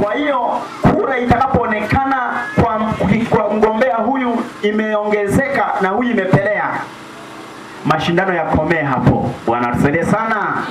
Kwa hiyo kura itakapoonekana kwa mgombea huyu imeongezeka na huyu imepelea, mashindano yakomee hapo. Bwana tusaidie sana.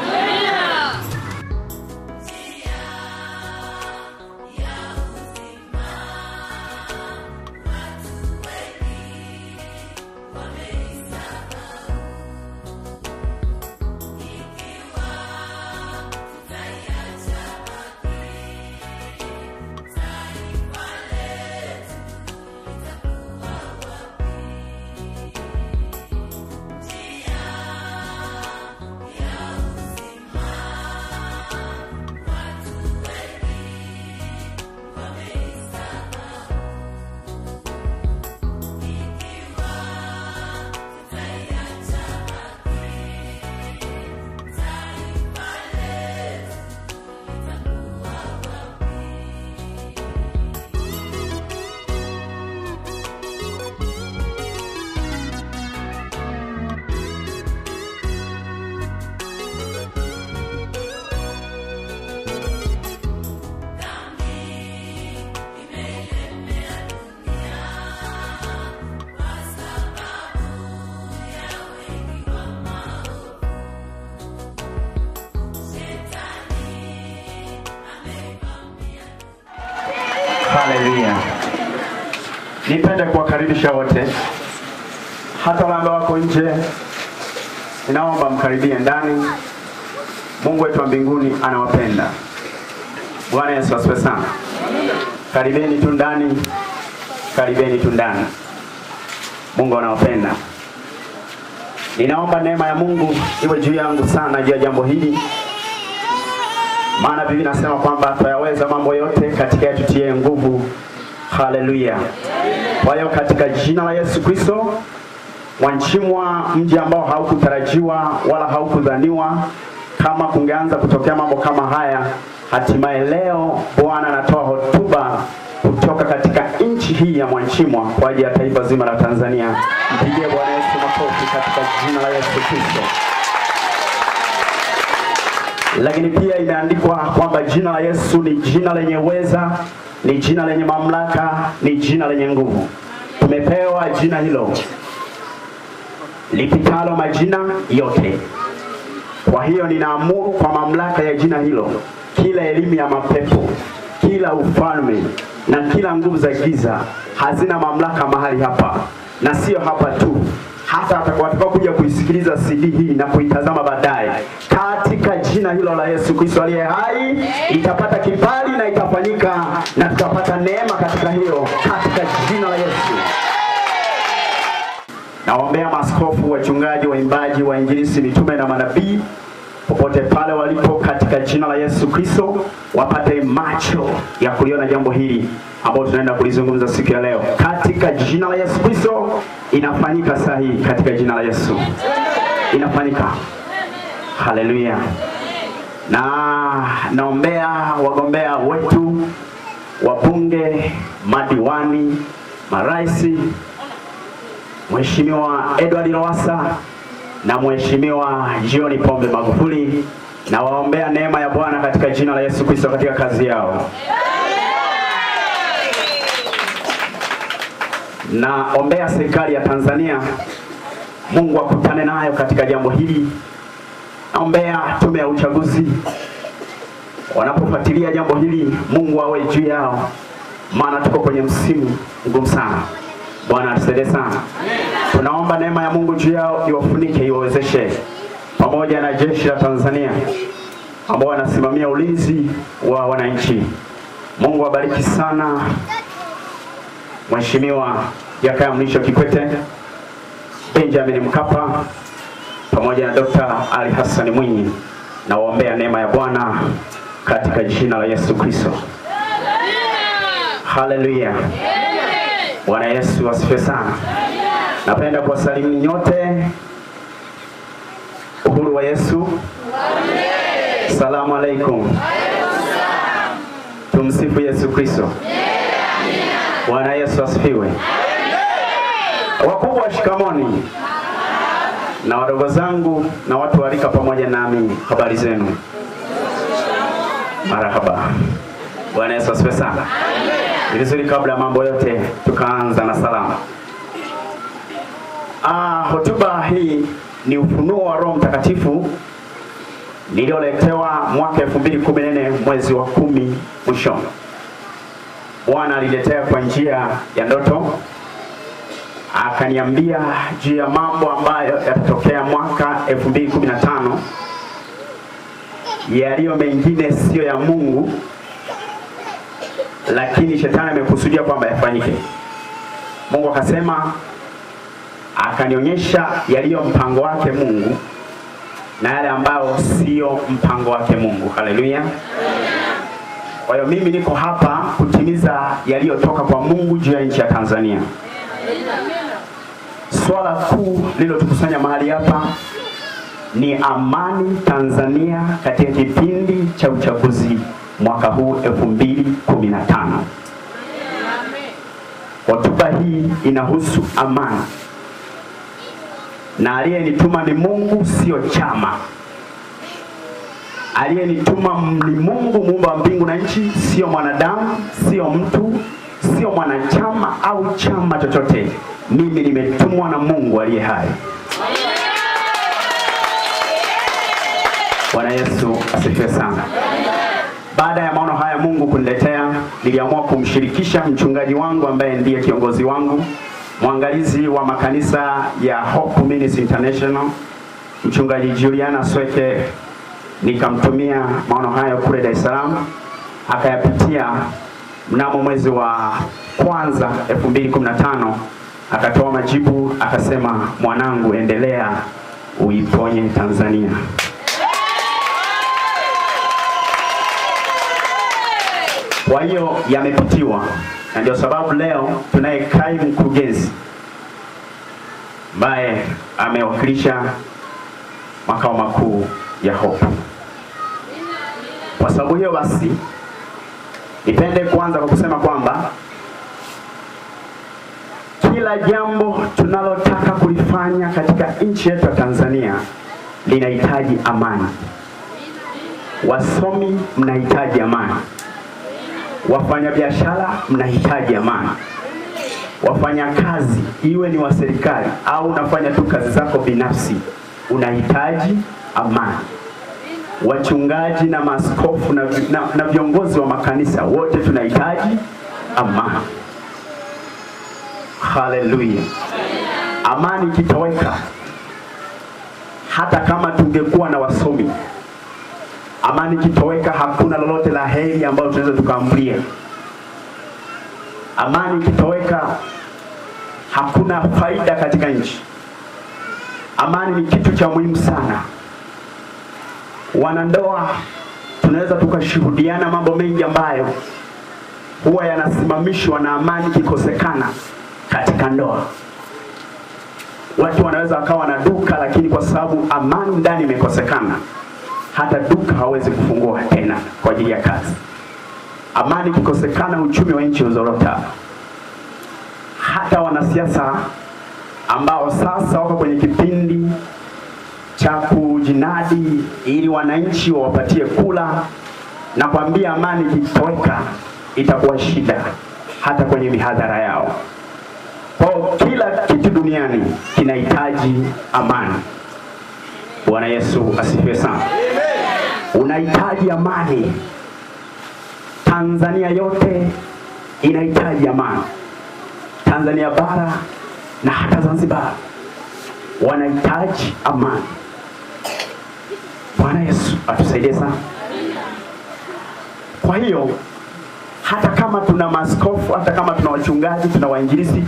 Haleluya. Nipende kuwakaribisha wote, hata wale ambao wako nje, ninaomba mkaribie ndani. Mungu wetu wa mbinguni anawapenda. Bwana Yesu asifiwe sana. Karibeni tu ndani, karibeni tu ndani. Mungu anawapenda. Ninaomba neema ya Mungu iwe juu yangu sana juu ya jambo hili. Maana Biblia inasema kwamba tutayaweza mambo yote katika yatutie nguvu. Haleluya. Kwa hiyo katika jina la Yesu Kristo, Mwanchimwa, mji ambao haukutarajiwa wala haukudhaniwa kama kungeanza kutokea mambo kama haya, hatimaye leo Bwana anatoa hotuba kutoka katika nchi hii ya Mwanchimwa kwa ajili ya taifa zima la Tanzania. Mpigie Bwana Yesu makofi katika jina la Yesu Kristo. Lakini pia imeandikwa kwamba jina la Yesu ni jina lenye uweza, ni jina lenye mamlaka, ni jina lenye nguvu. Tumepewa jina hilo lipitalo majina yote. Kwa hiyo ninaamuru kwa mamlaka ya jina hilo, kila elimu ya mapepo, kila ufalme na kila nguvu za giza hazina mamlaka mahali hapa. Na sio hapa tu, hata watakaokuja kuisikiliza CD hii na kuitazama baadaye, katika jina hilo la Yesu Kristo aliye hai, itapata kibali na itafanyika, na tutapata neema katika hiyo, katika jina la Yesu. Naombea maaskofu, wachungaji, waimbaji, wainjilisti, mitume na manabii popote pale walipo, katika jina la Yesu Kristo wapate macho ya kuliona jambo hili ambalo tunaenda kulizungumza siku ya leo. Katika jina la Yesu Kristo inafanyika sahihi, katika jina la Yesu inafanyika. Haleluya. Na naombea wagombea wetu, wabunge, madiwani, maraisi, Mheshimiwa Edward Lowassa na Mheshimiwa John Pombe Magufuli, na waombea neema ya Bwana katika jina la Yesu Kristo katika kazi yao. Na ombea serikali ya Tanzania, Mungu akutane nayo katika jambo hili. Naombea tume ya uchaguzi, wanapofuatilia jambo hili, Mungu awe juu yao, maana tuko kwenye msimu mgumu sana. Bwana atusaidie sana. Tunaomba neema ya Mungu juu yao iwafunike, iwawezeshe, pamoja na jeshi la Tanzania ambao wanasimamia ulinzi wa wananchi. Mungu abariki sana Mheshimiwa Jakaya Mrisho Kikwete, Benjamin Mkapa, pamoja na Dr. Ali Hassan Mwinyi, na waombea neema ya Bwana katika jina la Yesu Kristo. Haleluya. Bwana Yesu asifiwe sana. Napenda kuwasalimu nyote. Uhuru wa Yesu. Salamu alaikum. Tumsifu Yesu Kristo. Bwana Yesu asifiwe. Wakubwa shikamoni, na wadogo zangu na watu warika pamoja nami, habari zenu? Marahaba. Bwana Yesu asifiwe sana. Ni vizuri kabla ya mambo yote tukaanza na salamu. Hotuba hii ni ufunuo wa Roho Mtakatifu nilioletewa mwaka 2014 mwezi wa 10 mwishoni. Bwana aliletea kwa njia ya ndoto, akaniambia juu ya mambo ambayo yatatokea mwaka 2015, yaliyo mengine sio ya Mungu, lakini shetani amekusudia kwamba yafanyike. Mungu akasema, akanionyesha yaliyo mpango wake Mungu na yale ambayo sio mpango wake Mungu. Haleluya. Kwa hiyo mimi niko hapa kutimiza yaliyotoka kwa Mungu juu ya nchi ya Tanzania. Swala kuu lilotukusanya mahali hapa ni amani Tanzania katika kipindi cha uchaguzi mwaka huu 2015. Hotuba hii inahusu amani. Na aliyenituma ni Mungu, sio chama. Aliyenituma ni Mungu, muumba wa mbingu na nchi, sio mwanadamu, sio mtu, sio mwanachama au chama chochote. Mimi nimetumwa na Mungu aliye hai. Bwana Yesu asifiwe sana. Baada ya maono haya Mungu kuniletea, niliamua kumshirikisha mchungaji wangu ambaye ndiye kiongozi wangu, mwangalizi wa makanisa ya Hope Ministry International, mchungaji Juliana Sweke. Nikamtumia maono hayo kule Dar es Salaam, akayapitia mnamo mwezi wa kwanza 2015, akatoa majibu, akasema, mwanangu, endelea uiponye Tanzania. Kwa hiyo yamepitiwa, na ndio sababu leo tunaye kaimu mkurugenzi ambaye amewakilisha makao makuu ya Hope. Kwa sababu hiyo basi, nipende kuanza kwa kusema kwamba kila jambo tunalotaka kulifanya katika nchi yetu ya Tanzania linahitaji amani. Wasomi mnahitaji amani. Wafanyabiashara mnahitaji amani. Wafanyakazi, iwe ni wa serikali au unafanya tu kazi zako binafsi, unahitaji amani. Wachungaji na maaskofu na viongozi wa makanisa, wote tunahitaji amani. Haleluya. Amani kitoweka, hata kama tungekuwa na wasomi, amani kitoweka, hakuna lolote la heri ambalo tunaweza tukaambulia. Amani kitoweka, hakuna faida katika nchi. Amani ni kitu cha muhimu sana. Wanandoa tunaweza tukashuhudiana mambo mengi ambayo huwa yanasimamishwa na amani kikosekana katika ndoa. Watu wanaweza wakawa na duka, lakini kwa sababu amani ndani imekosekana, hata duka hawezi kufungua tena kwa ajili ya kazi. Amani kikosekana, uchumi wa nchi uzorota. Hata wanasiasa ambao sasa wako kwenye kipindi cha kujinadi ili wananchi wawapatie kula, na kuambia amani kitoweka itakuwa shida hata kwenye mihadhara yao. Kwa kila kitu duniani kinahitaji amani. Bwana Yesu asifiwe sana. Unahitaji amani. Tanzania yote inahitaji amani. Tanzania bara na hata Zanzibar wanahitaji amani. Bwana Yesu atusaidie sana. Kwa hiyo hata kama tuna maaskofu, hata kama tuna wachungaji, tuna wainjilisti,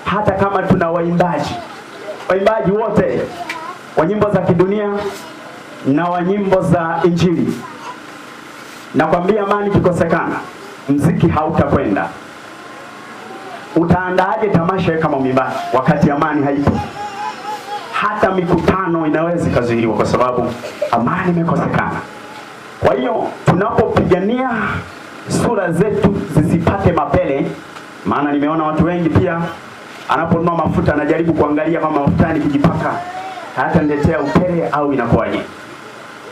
hata kama tuna waimbaji wote wa nyimbo za kidunia na wa nyimbo za injili, nakwambia amani kikosekana, mziki hautakwenda. Utaandaaje tamasha kama mwimbaji wakati amani haipo? Hata mikutano inaweza kuzuiliwa kwa sababu amani imekosekana. Kwa hiyo tunapopigania sura zetu zisipate mapele, maana nimeona watu wengi pia anaponunua mafuta anajaribu kuangalia kama mafuta nikijipaka hata niletea upele au inakuwaje.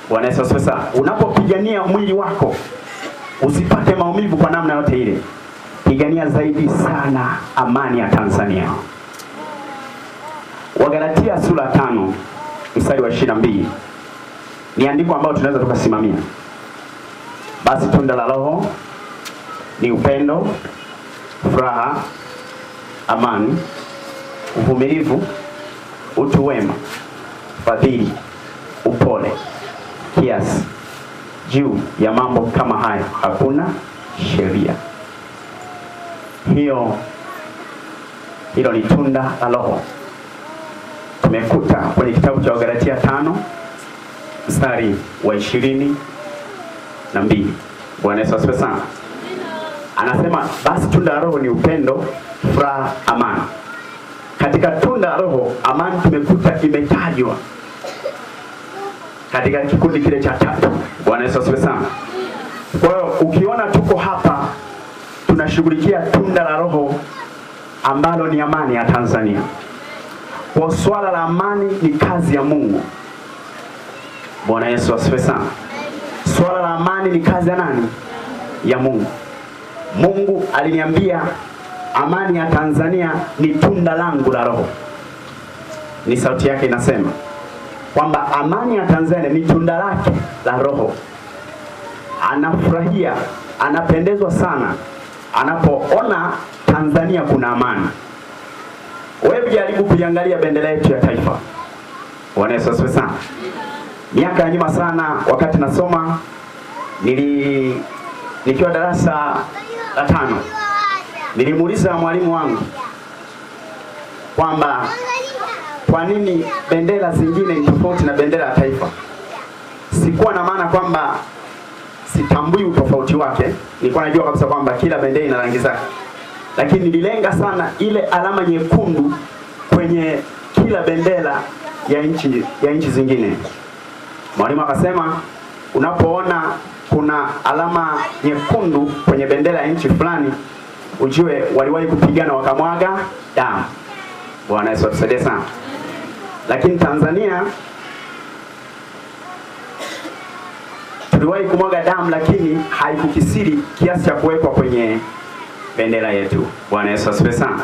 Bwana Yesu asifiwe. Unapopigania mwili wako usipate maumivu kwa namna yote ile. Pigania zaidi sana amani ya Tanzania. Wagalatia sura 5 mstari wa 22 ni andiko ambalo tunaweza tukasimamia. Basi tunda la Roho ni upendo, furaha, amani, uvumilivu, utu wema, fadhili, upole, kiasi. Juu ya mambo kama hayo hakuna sheria. Hilo ni tunda la Roho. Tumekuta kwenye kitabu cha Wagalatia 5 mstari wa 22. Bwana Yesu asifiwe sana. Anasema basi tunda la Roho ni upendo, furaha, amani. Katika tunda la Roho, amani tumekuta imetajwa katika kikundi kile cha 3. Bwana Yesu asifiwe sana. Kwa hiyo ukiona tuko hapa tunashughulikia tunda la Roho ambalo ni amani ya Tanzania. Kwa swala la amani ni kazi ya Mungu. Bwana Yesu asifiwe sana. Swala la amani ni kazi ya nani? Ya Mungu. Mungu aliniambia amani ya Tanzania ni tunda langu la Roho. Ni sauti yake inasema kwamba amani ya Tanzania ni tunda lake la Roho. Anafurahia, anapendezwa sana anapoona Tanzania kuna amani. Wewe jaribu kuiangalia bendera yetu ya taifa. Bwana Yesu asifiwe sana. Miaka ya nyuma sana wakati nasoma nikiwa darasa la 5 nilimuuliza mwalimu wangu kwamba kwa nini bendera zingine ni tofauti na bendera ya taifa. Sikuwa na maana kwamba sitambui utofauti wake. Nilikuwa najua kabisa kwamba kila bendera ina rangi zake. Lakini nililenga sana ile alama nyekundu kwenye kila bendera ya nchi zingine. Mwalimu akasema unapoona kuna alama nyekundu kwenye bendera ya nchi fulani, ujue waliwahi kupigana wakamwaga damu. Bwana Yesu atusaidie sana. Lakini Tanzania tuliwahi kumwaga damu lakini haikukisiri kiasi cha kuwekwa kwenye bendera yetu. Bwana Yesu asifiwe sana.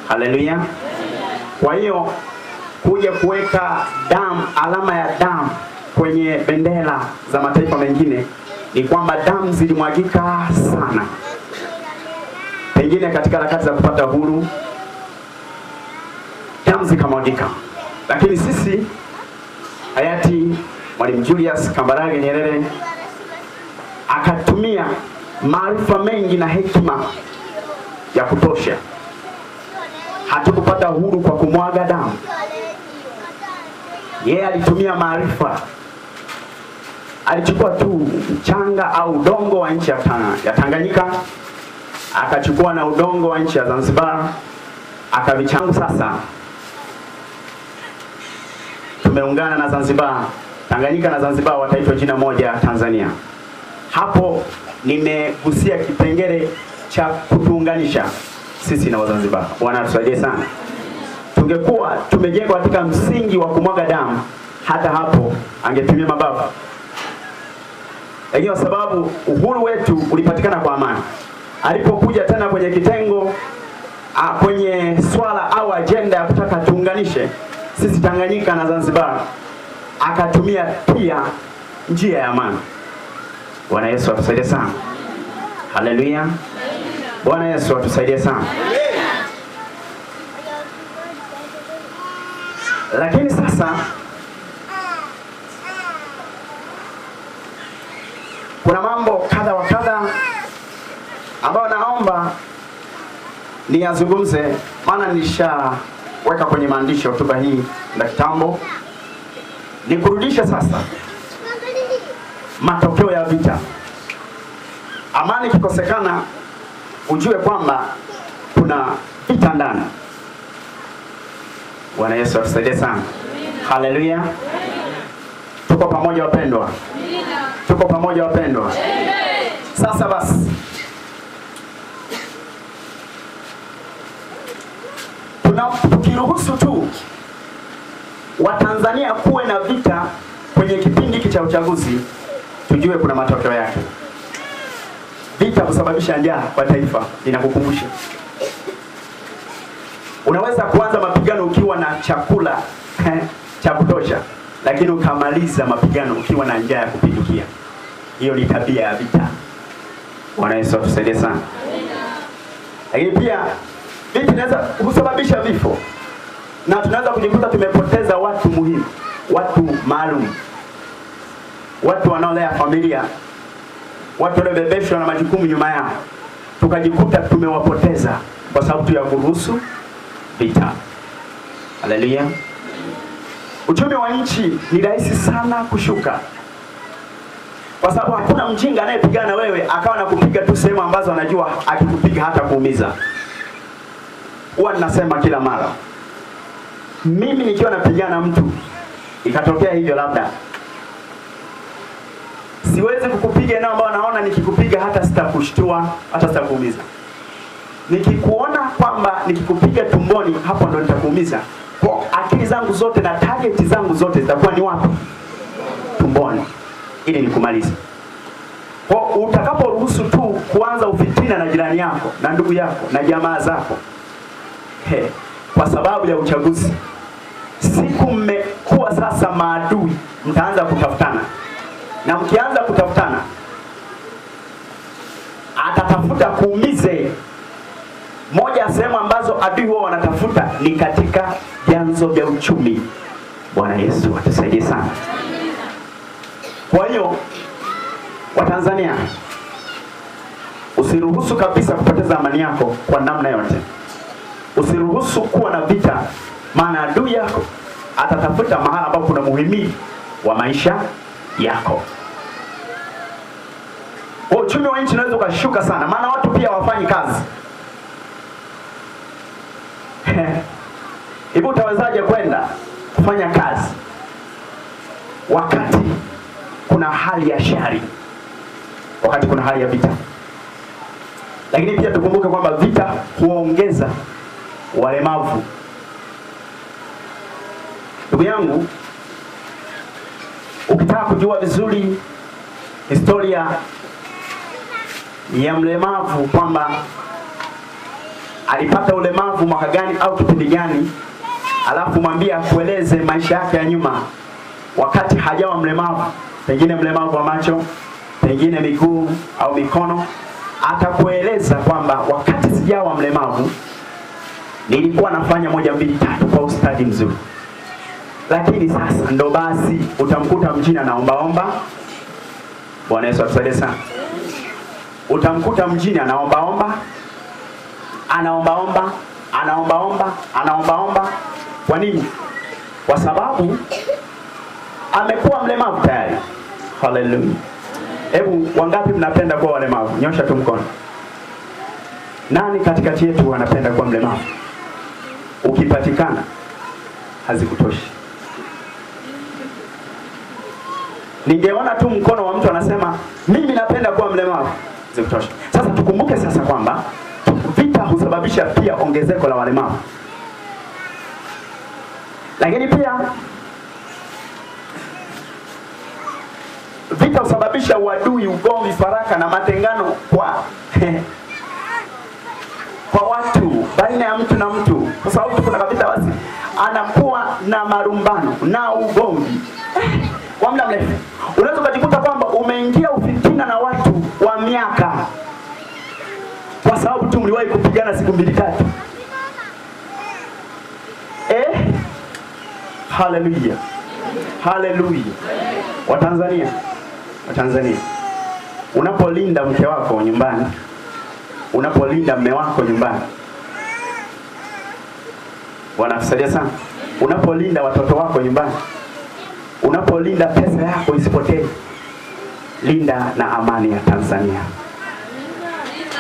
Haleluya. Kwa hiyo kuja kuweka damu, alama ya damu kwenye bendera za mataifa mengine ni kwamba damu zilimwagika sana. Pengine katika harakati za kupata uhuru damu zikamwagika. Lakini sisi hayati Mwalimu Julius Kambarage Nyerere akatumia maarifa mengi na hekima ya kutosha. Hatukupata uhuru kwa kumwaga damu. Yeye alitumia maarifa. Alichukua tu mchanga au udongo wa nchi ya Tanganyika, akachukua na udongo wa nchi ya Zanzibar, akavichanganya. Sasa tumeungana na Zanzibar. Tanganyika na Zanzibar wataitwa jina moja, Tanzania. Hapo nimegusia kipengele cha kutuunganisha sisi na Wazanzibar. Bwana atusaidie sana. Tungekuwa tumejengwa katika msingi wa kumwaga damu, hata hapo angetumia mabavu. Lakini kwa sababu uhuru wetu ulipatikana kwa amani, alipokuja tena kwenye kitengo kwenye swala au agenda ya kutaka tuunganishe sisi Tanganyika na Zanzibar, akatumia pia njia ya amani. Bwana Yesu atusaidie sana. Haleluya. Bwana Yesu atusaidie sana. Lakini sasa kuna mambo kadha wa kadha ambayo naomba niyazungumze, maana nilishaweka kwenye maandishi hotuba hii na kitambo. Nikurudisha sasa matokeo ya vita. Amani kikosekana, ujue kwamba kuna vita ndani. Bwana Yesu atusaidie sana. Haleluya. Tuko pamoja wapendwa. Tuko pamoja wapendwa. Sasa basi, tukiruhusu tu Watanzania kuwe na vita kwenye kipindi cha uchaguzi, tujue kuna matokeo yake. vita husababisha njaa kwa taifa. Ninakukumbusha, unaweza kuanza mapigano ukiwa na chakula cha kutosha, lakini ukamaliza mapigano ukiwa na njaa ya kupindukia. Hiyo ni tabia ya vita. Bwana Yesu atusaidie sana. Lakini pia vita inaweza kusababisha vifo, na tunaweza kujikuta tumepoteza watu muhimu, watu maalum, watu wanaolea familia, watu waliobebeshwa na majukumu nyuma yao, tukajikuta tumewapoteza kwa sababu tu ya kuruhusu vita. Haleluya. Uchumi wa nchi ni rahisi sana kushuka, kwa sababu hakuna mjinga anayepigana wewe akawa na kupiga tu sehemu ambazo anajua akikupiga hata kuumiza. Huwa ninasema kila mara, mimi nikiwa napigana mtu ikatokea hivyo, labda siwezi kukupiga eneo ambao naona nikikupiga hata sitakushtua, hata sitakuumiza. Nikikuona kwamba nikikupiga tumboni, hapo ndo nitakuumiza. Kwa akili zangu zote na target zangu zote zitakuwa ni wapi? Tumboni, ili nikumalize. Kwa utakaporuhusu tu kuanza ufitina na jirani yako na ndugu yako na jamaa zako, kwa sababu ya uchaguzi, siku mmekuwa sasa maadui, mtaanza kutafutana. Na mkianza kutafutana, atatafuta kuumize. Moja ya sehemu ambazo adui wao wanatafuta ni katika vyanzo vya uchumi. Bwana Yesu atusaidie sana. Kwa hiyo Watanzania, usiruhusu kabisa kupoteza amani yako kwa namna yote. Usiruhusu kuwa na vita, maana adui yako atatafuta mahala ambapo kuna muhimili wa maisha yako. Uchumi wa nchi unaweza ukashuka sana, maana watu pia wafanyi kazi. Hivi utawezaje kwenda kufanya kazi wakati kuna hali ya shari, wakati kuna hali ya vita? Lakini pia tukumbuke kwamba vita huongeza walemavu. Ndugu yangu, ukitaka kujua vizuri historia ya mlemavu, kwamba alipata ulemavu mwaka gani au kipindi gani, alafu mwambie akueleze maisha yake ya nyuma wakati hajawa mlemavu, pengine mlemavu wa macho, pengine miguu au mikono, atakueleza kwamba wakati sijawa mlemavu nilikuwa nafanya 1 2 3 kwa ustadi mzuri. Lakini sasa ndo basi utamkuta mjini anaombaomba. Bwana Yesu atusaidie sana. Utamkuta mjini anaombaomba. Kwa nini? Kwa sababu amekuwa mlemavu tayari. Hallelujah. Hebu wangapi mnapenda kuwa walemavu? Nyosha tu mkono. Nani katikati yetu anapenda kuwa mlemavu? Ukipatikana hazikutoshi. Ningeona tu mkono wa mtu anasema mimi napenda kuwa mlemavu, hazikutoshi. Sasa tukumbuke sasa kwamba vita husababisha pia ongezeko la walemavu. Lakini pia vita husababisha uadui, ugomvi, faraka na matengano kwa watu, baina ya mtu na mtu. Kwa sababu kuna vita, basi anakuwa na marumbano na ugomvi kwa muda mrefu. Unaweza kujikuta kwamba umeingia ufitina na watu wa miaka, kwa sababu tu mliwahi kupigana siku 2 3. Haleluya. Haleluya. Watanzania, unapolinda mke wako nyumbani, unapolinda mume wako nyumbani, Bwana atusaidie sana. Unapolinda watoto wako nyumbani, unapolinda pesa yako isipotee, linda na amani ya Tanzania.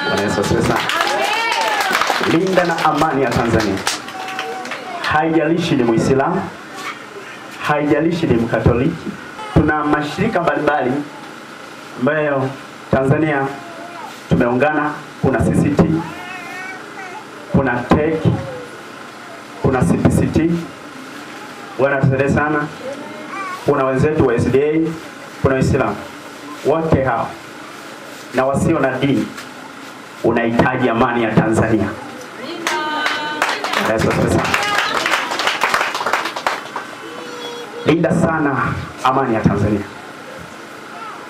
Bwana Yesu asifiwe sana. Linda na amani ya Tanzania. Haijalishi ni Muislamu, haijalishi ni Mkatoliki. Tuna mashirika mbalimbali ambayo Tanzania tumeungana. Kuna CCT, kuna TEC, kuna CPCT. Bwana tusaidie sana. Kuna wenzetu wa SDA, kuna Waislamu. Wote hao na wasio na dini unahitaji amani ya Tanzania. Yesu asifiwe. Linda sana amani ya Tanzania.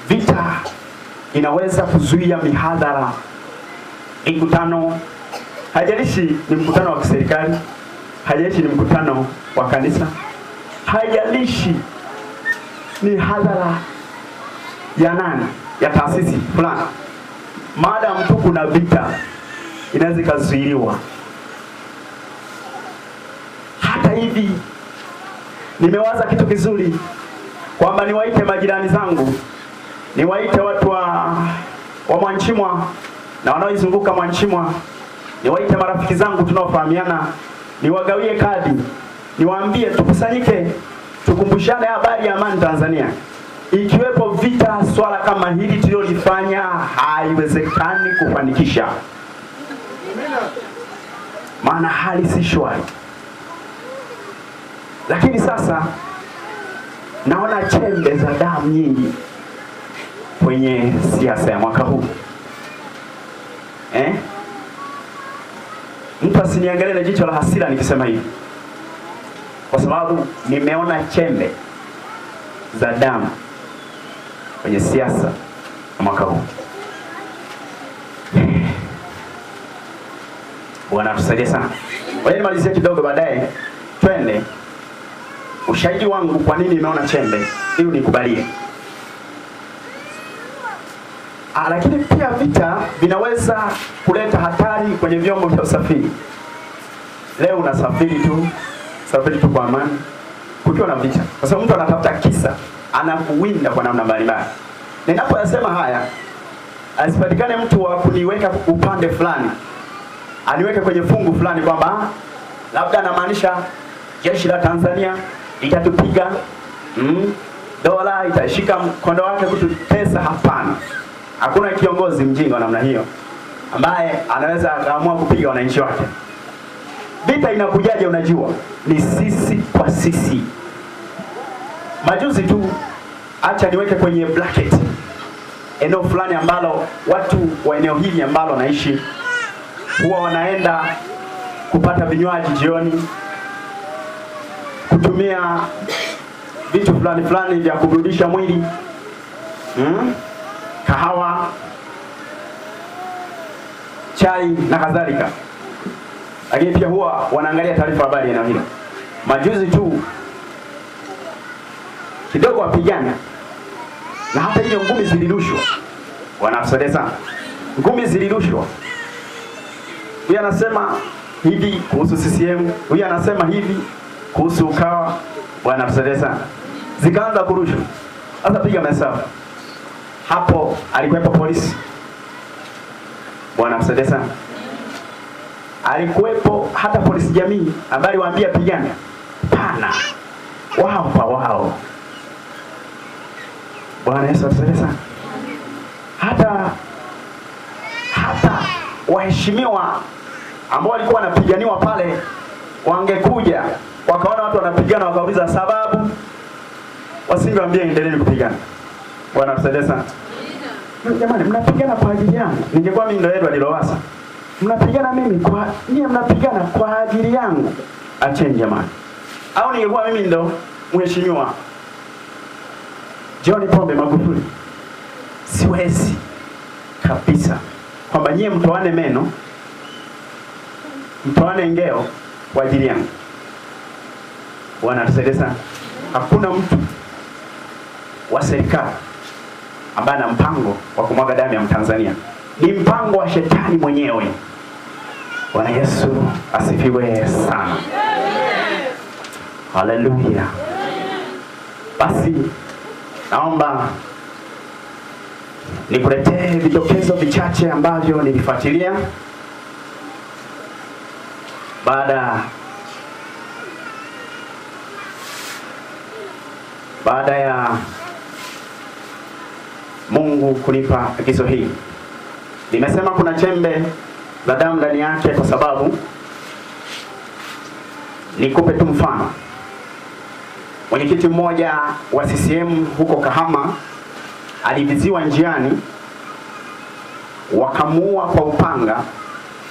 Vita inaweza kuzuia mihadhara, mikutano, hajalishi ni mkutano wa kiserikali, hajalishi ni mkutano wa kanisa, hajalishi ni hadhara ya nani, ya taasisi fulani. Maadamu tu kuna vita, inaweza kuzuiliwa. Hata hivi nimewaza kitu kizuri kwamba niwaite majirani zangu, niwaite watu wa Mwanchimwa na wanaoizunguka Mwanchimwa, niwaite marafiki zangu tunaofahamiana, niwagawie kadi, niwaambie tukusanyike, tukumbushane habari ya amani Tanzania. Ikiwepo vita, swala kama hili tulilofanya haiwezekani kufanikisha. Maana hali si shwari. Lakini sasa naona chembe za damu nyingi kwenye siasa ya mwaka huu. Mtu asiniangalie na jicho la hasira nikisema hivi, kwa sababu nimeona chembe za damu kwenye siasa ya mwaka huu. Bwana tusaidie sana. Wewe nimalizie kidogo, baadaye twende ushahidi wangu kwa nini nimeona chembe ili nikubalie. Lakini pia vita vinaweza kuleta hatari kwenye vyombo vya usafiri. Leo unasafiri tu kwa amani kukiwa na vita. Kwa sababu mtu anatafuta kisa, anakuwinda kwa namna mbalimbali. Ninapoyasema haya, asipatikane mtu wa kuniweka upande fulani, aniweke kwenye fungu fulani kwamba labda anamaanisha jeshi la Tanzania itatupiga, dola itashika mkondo wake kututesa. Hapana. Hakuna kiongozi mjinga namna hiyo ambaye anaweza akaamua kupiga wananchi wake. Vita inakujaje unajua? Ni sisi kwa sisi. Majuzi tu, acha niweke kwenye bracket eneo fulani ambalo watu wa eneo hili ambalo naishi huwa wanaenda kupata vinywaji jioni, kutumia vitu fulani vya kuburudisha mwili, kahawa, chai na kadhalika. Lakini pia huwa wanaangalia taarifa habari eneo hilo. Majuzi tu kidogo wapigana, na hata hiyo ngumi zilirushwa. Wanafsade sana. Ngumi zilirushwa. Huyu anasema hivi kuhusu CCM, huyu anasema hivi kuhusu Ukawa. Wanafsade sana. Zikaanza kurushwa. Sasa piga mahesabu. Hapo alikuwepo polisi. Wanafsade sana. Alikuwepo hata polisi jamii ambaye aliwaambia pigana. Pana. Wao. Bwana Yesu asifiwe sana. Hata waheshimiwa ambao walikuwa wanapiganiwa pale wangekuja wakaona watu wanapigana wakauliza sababu, wasingewaambia endeleeni kupigana. Bwana asifiwe sana. Jamani, mnapigana kwa ajili yangu. Ningekuwa mimi ndo Edward Lowassa, mnapigana mnapigana kwa ajili yangu. Acheni jamani. Au ningekuwa mimi ndo mheshimiwa John Pombe Magufuli, siwezi kabisa kwamba nyie mtoane meno, mtoane ngeo kwa ajili yangu. Bwana tusaidie sana. Hakuna mtu wa serikali ambaye ana mpango wa kumwaga damu ya Mtanzania. Ni mpango wa shetani mwenyewe. Bwana Yesu asifiwe sana. Haleluya. Basi naomba nikuletee vidokezo vichache ambavyo nilifuatilia baada ya Mungu kunipa agizo hili. Nimesema kuna chembe za damu ndani yake kwa sababu nikupe tu mfano. Mwenyekiti mmoja wa CCM huko Kahama aliviziwa njiani wakamuua kwa upanga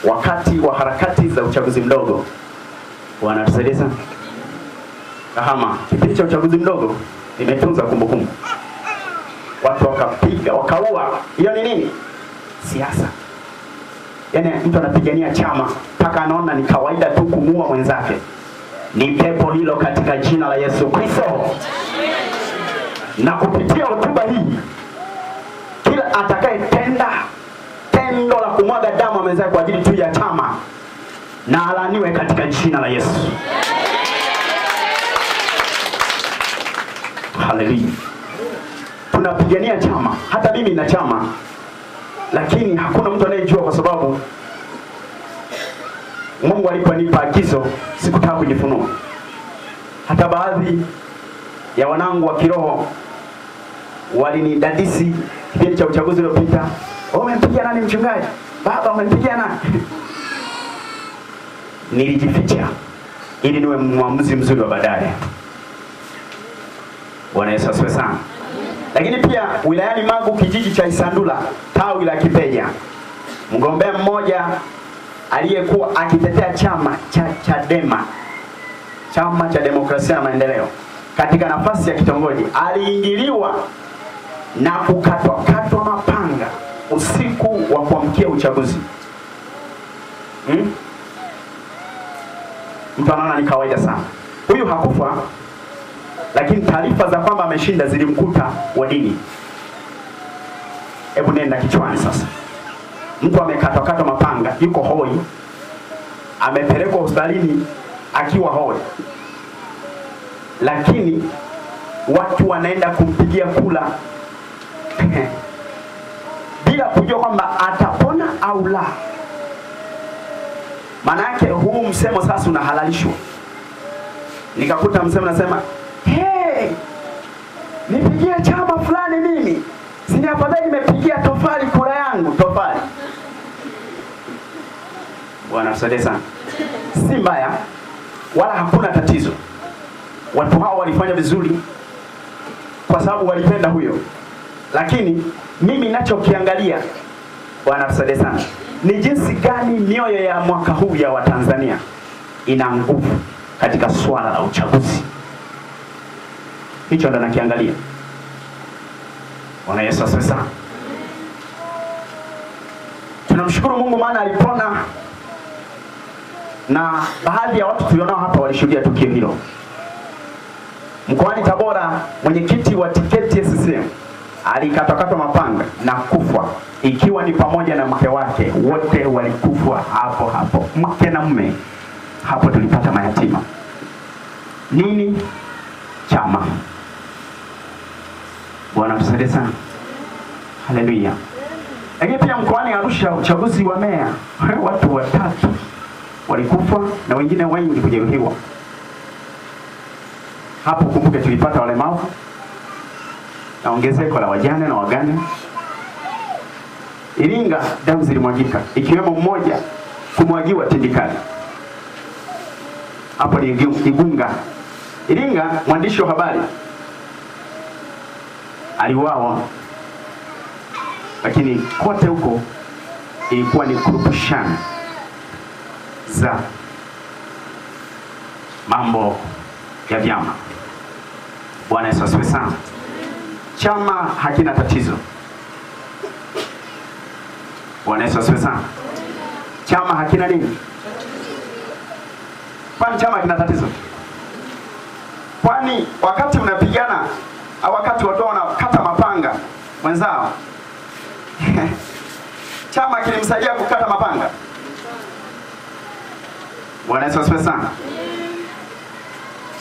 wakati wa harakati za uchaguzi mdogo. Wanatusaidie sana. Kahama, kipindi cha uchaguzi mdogo imetunza kumbukumbu. Watu wakapiga, wakaua. Hiyo ni nini? Siasa. Yaani mtu anapigania chama mpaka anaona ni kawaida tu kumuua mwenzake. Ni pepo hilo katika jina la Yesu Kristo. Na kupitia hotuba hii, kila atakayetenda tendo la kumwaga damu mwenzake kwa ajili tu ya chama, na alaniwe katika jina la Yesu. Haleluya. Tunapigania chama. Hata mimi na chama. Lakini hakuna mtu anayejua kwa sababu Mungu aliponipa agizo sikutaka kujifunua. Hata baadhi ya wanangu wa kiroho walinidadisi kipindi cha uchaguzi uliopita. Umempigia nani mchungaji? Baba umempigia nani? Nilijificha ili niwe mwamuzi mzuri wa baadaye. Bwana Yesu asifiwe sana. Lakini pia wilayani Magu, kijiji cha Isandula, tawi la Kipeja, mgombea mmoja aliyekuwa akitetea chama cha Chadema, chama cha demokrasia na maendeleo, katika nafasi ya kitongoji, aliingiliwa na kukatwa mapanga usiku wa kuamkia uchaguzi. Mtu anaona ni kawaida sana. Huyu hakufa, lakini taarifa za kwamba ameshinda zilimkuta wadini. Hebu nenda kichwani sasa. Mtu amekatwa mapanga, yuko hoi, amepelekwa hospitalini akiwa hoi, lakini watu wanaenda kumpigia kula bila kujua kwamba atapona au la. Maana yake huu msemo sasa unahalalishwa. Nikakuta msemo nasema, "Hey, nipigie chama fulani mimi. Sini afadhali nimepigia tofali kura yangu, tofali." Bwana msaidie sana. Si mbaya wala hakuna tatizo. Watu hao walifanya vizuri kwa sababu walipenda huyo. Lakini mimi ninachokiangalia, Bwana msaidie sana, ni jinsi gani mioyo ya mwaka huu ya Watanzania ina nguvu katika swala la uchaguzi. Hicho ndo nakiangalia. Bwana Yesu asifiwe sana. Tunamshukuru Mungu maana alipona, na baadhi ya watu tulionao hapa walishuhudia tukio hilo. Mkoani Tabora, mwenyekiti wa tiketi ya CCM alikatwa mapanga na kufa, ikiwa ni pamoja na mke wake. Wote walikufa hapo hapo, mke na mume. Hapo tulipata mayatima. Nini? Chama. Bwana msaidie sana. Haleluya. Lakini pia mkoani Arusha, uchaguzi wa meya, watu 3 walikufa na wengine wengi kujeruhiwa. Hapo kumbuke tulipata walemavu na ongezeko la wajane na wagane. Iringa, damu zilimwagika, ikiwemo mmoja kumwagiwa tindikali. Hapo ni Igunga. Iringa, mwandishi wa habari aliuawa. Lakini kote huko ilikuwa ni kurupushana za mambo ya vyama. Bwana Yesu asifiwe sana. Chama hakina tatizo. Bwana Yesu asifiwe sana. Chama hakina nini? Kwani chama kina tatizo? Kwani wakati mnapigana au wakati watu wanakata mapanga mwenzao chama kilimsaidia kukata mapanga? Bwana Yesu asifiwe sana.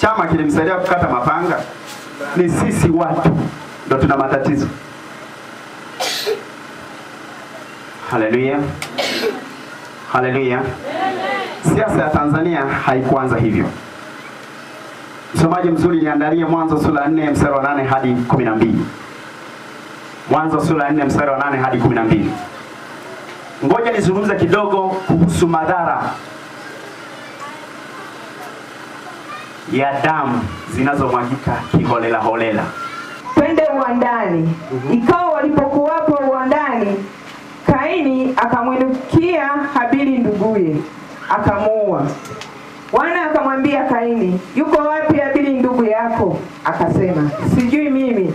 Chama kilimsaidia kukata mapanga? Ni sisi watu ndio tuna matatizo. Haleluya. Haleluya. Siasa ya Tanzania haikuanza hivyo. Msomaji mzuri niandalie Mwanzo sura 4 mstari wa 8 hadi 12. Mwanzo sura 4 mstari wa 8 hadi 12. Ngoja nizungumze kidogo kuhusu madhara ya damu zinazomwagika kiholela holela. Twende uwandani. Ikawa walipokuwapo uwandani, Kaini akamwinukia Habili nduguye, akamuua. Bwana akamwambia Kaini, yuko wapi Habili ndugu yako? Akasema, sijui mimi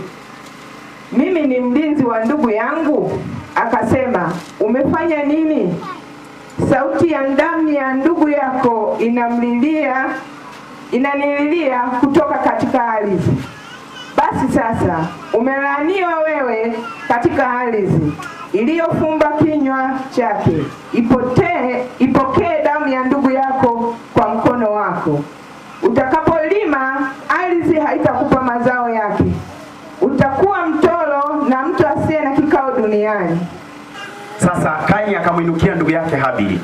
ni mlinzi wa ndugu yangu. Akasema, umefanya nini? Sauti ya damu ya ndugu yako inanililia kutoka katika ardhi. Basi sasa umelaaniwa wewe katika ardhi iliyofumba kinywa chake. Ipokee damu ya ndugu yako kwa mkono wako. Utakapolima, ardhi haitakupa mazao yake. Utakuwa mtoro na mtu asiye na kikao duniani. Sasa Kaini akamwinukia ndugu yake Habili.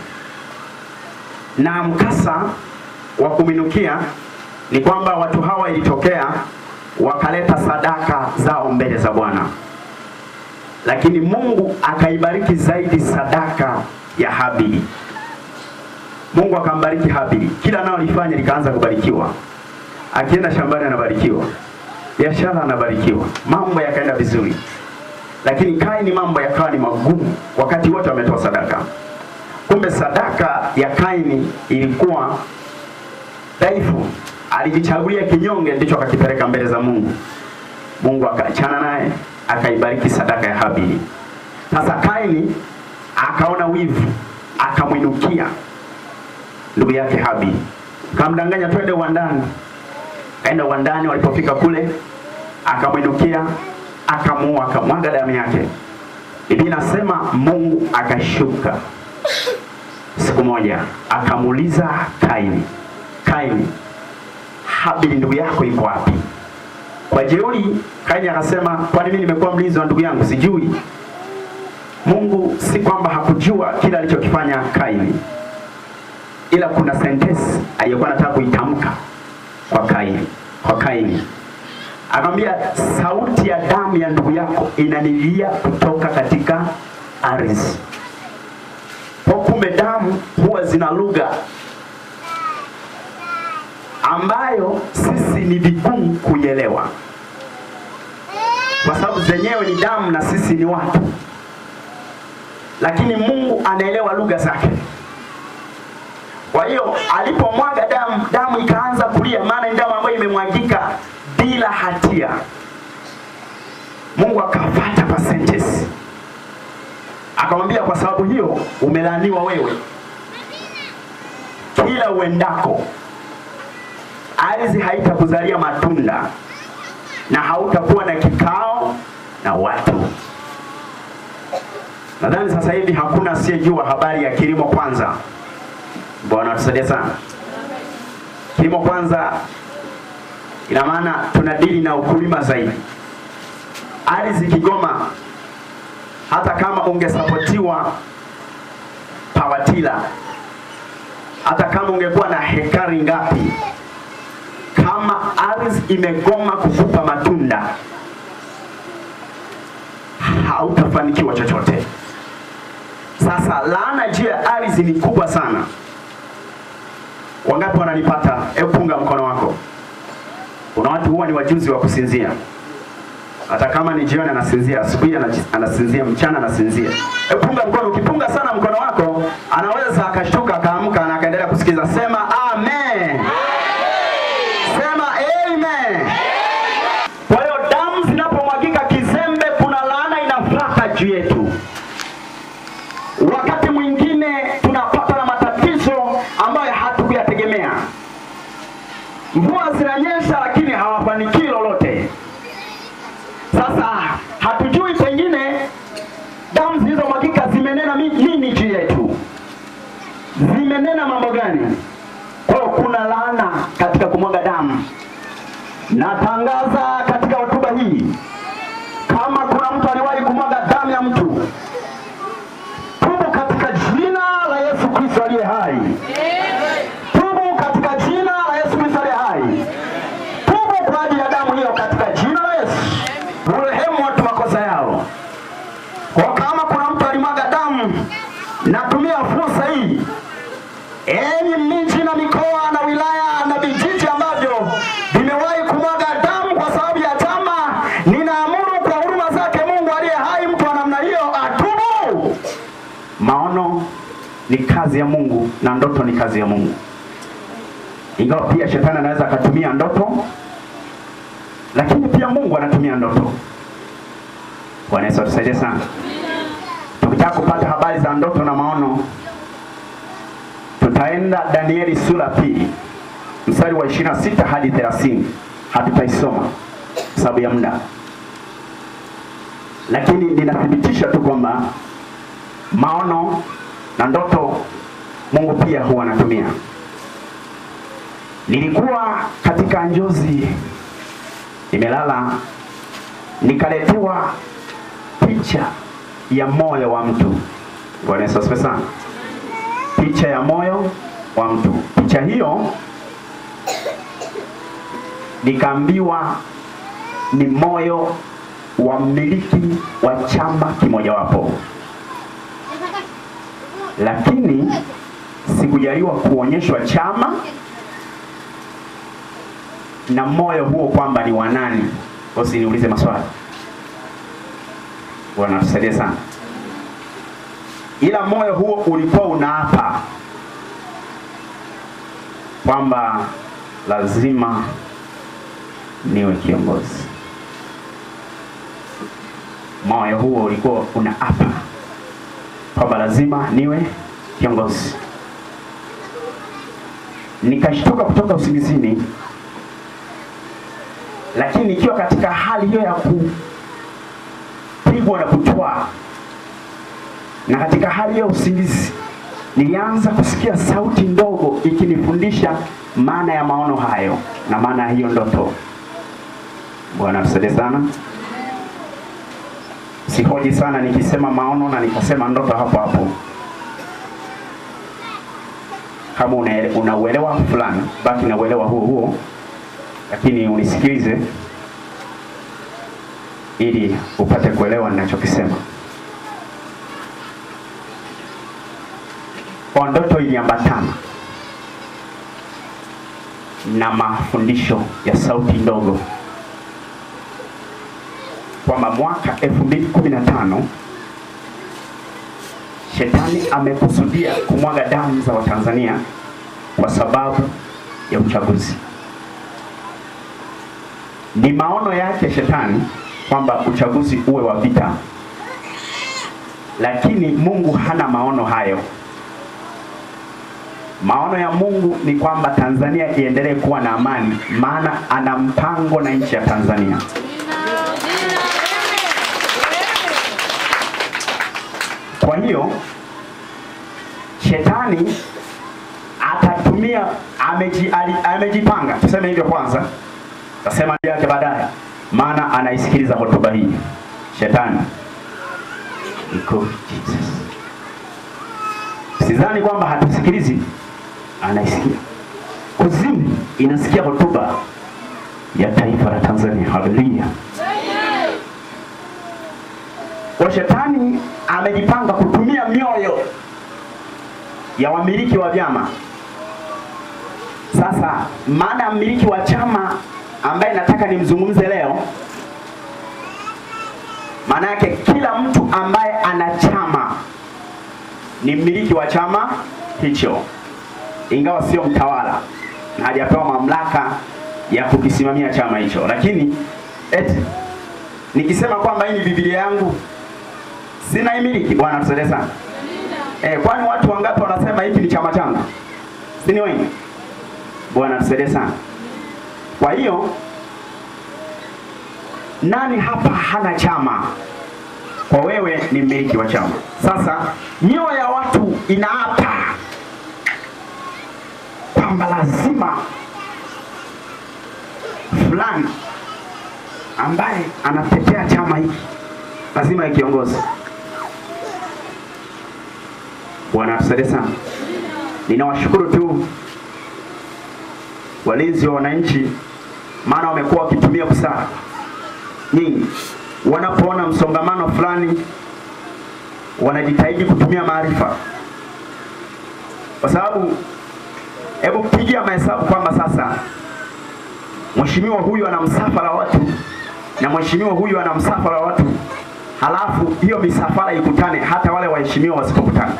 Na mkasa wa kumwinukia ni kwamba watu hawa ilitokea wakaleta sadaka zao mbele za Bwana. Lakini Mungu akaibariki zaidi sadaka ya Habili. Mungu akambariki Habili. Kila analolifanya likaanza kubarikiwa. Akienda shambani anabarikiwa. Biashara anabarikiwa. Mambo yakaenda vizuri. Lakini Kaini mambo yakawa ni magumu wakati wote wametoa sadaka. Kumbe sadaka ya Kaini ilikuwa dhaifu. Alijichagulia kinyonge, ndicho akakipeleka mbele za Mungu. Mungu akaachana naye, akaibariki sadaka ya Habili. Sasa Kaini akaona wivu, akamwinukia ndugu yake Habili. Kamdanganya, twende uwandani. Kaenda uwandani, walipofika kule akamwinukia, akamuua, akamwaga damu yake. Biblia inasema Mungu akashuka siku moja, akamuuliza Kaini, Kaini, Habili ndugu yako yuko wapi? Kwa jeuri Kaini akasema, kwani mimi nimekuwa mlinzi wa ndugu yangu sijui? Mungu si kwamba hakujua kila alichokifanya Kaini, ila kuna sentence aliyokuwa anataka kuitamka kwa Kaini. Akamwambia, sauti ya damu ya ndugu yako inanilia kutoka katika ardhi. Kwa kumbe damu huwa zina lugha ambayo sisi ni vigumu kuielewa, kwa sababu zenyewe ni damu na sisi ni watu. Lakini Mungu anaelewa lugha zake. Kwa hiyo alipomwaga damu ikaanza kulia, maana ni damu ambayo imemwagika bila hatia. Mungu akafuata percentage. Akamwambia, kwa sababu hiyo umelaaniwa wewe. Kila uendako, ardhi haitakuzalia matunda na hautakuwa na kikao na watu. Nadhani sasa hivi hakuna asiyejua habari ya Kilimo Kwanza. Bwana tusaidie sana. Kilimo Kwanza ina maana tunadili na ukulima zaidi. Ardhi Kigoma, hata kama ungesapotiwa pawatila, hata kama ungekuwa na hekari ngapi, kama ardhi imegoma kukupa matunda, hautafanikiwa chochote. Sasa laana juu ya ardhi ni kubwa sana. Wangapi wananipata? Hebu punga mkono wako. Kuna watu huwa ni wajuzi wa kusinzia. Hata kama ni jioni anasinzia, asubuhi anasinzia, mchana anasinzia. Hebu punga mkono. Ukipunga sana mkono wako, anaweza akashtuka akaamka na akaendelea kusikiza. Sema amen. Sema amen. Kwa hiyo damu zinapomwagika kizembe, kuna laana inafuata juu yetu. Wakati mwingine tunapata na matatizo ambayo hatukuyategemea. Mvua zinanyesha lakini hawafanikii lolote. Sasa hatujui pengine damu zilizomwagika zimenena nini juu yetu. Zimenena mambo gani? Kwa hiyo kuna laana katika kumwaga damu. Natangaza katika hotuba hii, kama kuna mtu aliwahi kumwaga damu ya mtu, tubu katika jina la Yesu Kristo aliye hai. Tubu katika jina la Yesu Kristo aliye hai. Tubu kwa ajili ya damu hiyo katika jina la Yesu. Urehemu watu makosa yao. Kwa kama kuna mtu alimwaga damu, natumia fursa hii, enyi miji na mikoa na wilaya na vijiji ambavyo vimewahi kumwaga damu kwa sababu ya chama, ninaamuru kwa huruma zake Mungu aliye hai, mtu wa namna hiyo atubu. ni kazi ya Mungu na ndoto ni kazi ya Mungu. Ingawa pia shetani anaweza akatumia ndoto, lakini pia Mungu anatumia ndoto. Bwana Yesu atusaidie sana. Tukitaka kupata habari za ndoto na maono, tutaenda Danieli sura 2 mstari wa 26 hadi 30. Hatutaisoma sababu ya muda, lakini ninathibitisha tu kwamba maono na ndoto Mungu pia huwa anatumia. Nilikuwa katika njozi, nimelala, nikaletewa picha ya moyo wa mtu. Bwana Yesu asifiwe sana. Picha ya moyo wa mtu. Picha hiyo nikaambiwa ni moyo wa mmiliki wa chama kimojawapo, lakini sikujaliwa kuonyeshwa chama na moyo huo kwamba ni wa nani. Usiniulize maswali. Bwana tusaidie sana. Ila moyo huo ulikuwa unaapa kwamba lazima niwe kiongozi. Moyo huo ulikuwa unaapa kwamba lazima niwe kiongozi. Nikashtuka kutoka usingizini, lakini nikiwa katika hali hiyo ya kupigwa na kutwaa, na katika hali ya usingizi nilianza kusikia sauti ndogo ikinifundisha maana ya maono hayo na maana ya hiyo ndoto. Bwana tusaidie sana. Sihoji sana nikisema maono na nikasema ndoto hapo hapo. Kama unauelewa fulani, baki na uelewa huo, lakini unisikilize ili upate kuelewa ninachokisema. Kwa ndoto iliambatana na mafundisho ya sauti ndogo kwamba mwaka 2015 shetani amekusudia kumwaga damu za Watanzania kwa sababu ya uchaguzi. Ni maono yake shetani kwamba uchaguzi uwe wa vita, lakini Mungu hana maono hayo. Maono ya Mungu ni kwamba Tanzania iendelee kuwa na amani, maana ana mpango na nchi ya Tanzania. Kwa hiyo shetani atatumia, amejipanga, tuseme hivyo kwanza, tasema yake baadaye, maana anaisikiliza hotuba hii. Shetani iko Jesus. Sidhani kwamba hatusikilizi, anaisikia. Kuzimu inasikia hotuba ya taifa la Tanzania. Haleluya. Kwa shetani amejipanga kutumia mioyo ya wamiliki wa vyama. Sasa maana ya mmiliki wa chama ambaye nataka nimzungumze leo, maana yake kila mtu ambaye ana chama ni mmiliki wa chama hicho, ingawa sio mtawala na hajapewa mamlaka ya kukisimamia chama hicho. Lakini nikisema kwamba hii ni Biblia yangu, sina imiliki. Bwana tusaidie sana. Kwani watu wangapi wanasema hiki ni chama changu? Si ni wengi? Bwana tusaidie sana. Kwa hiyo nani hapa hana chama? Kwa wewe ni mmiliki wa chama. Sasa mioyo ya watu inaapa kwamba lazima fulani ambaye anatetea chama hiki lazima ikiongoze. Bwana tusaidie sana. Ninawashukuru tu walinzi wa wananchi, maana wamekuwa wakitumia busara nyingi. Wanapoona msongamano fulani, wanajitahidi kutumia maarifa, kwa sababu hebu pigia mahesabu kwamba sasa mheshimiwa huyu ana msafara wa watu na mheshimiwa huyu ana msafara wa watu, halafu hiyo misafara ikutane hata wale waheshimiwa wasipokutana.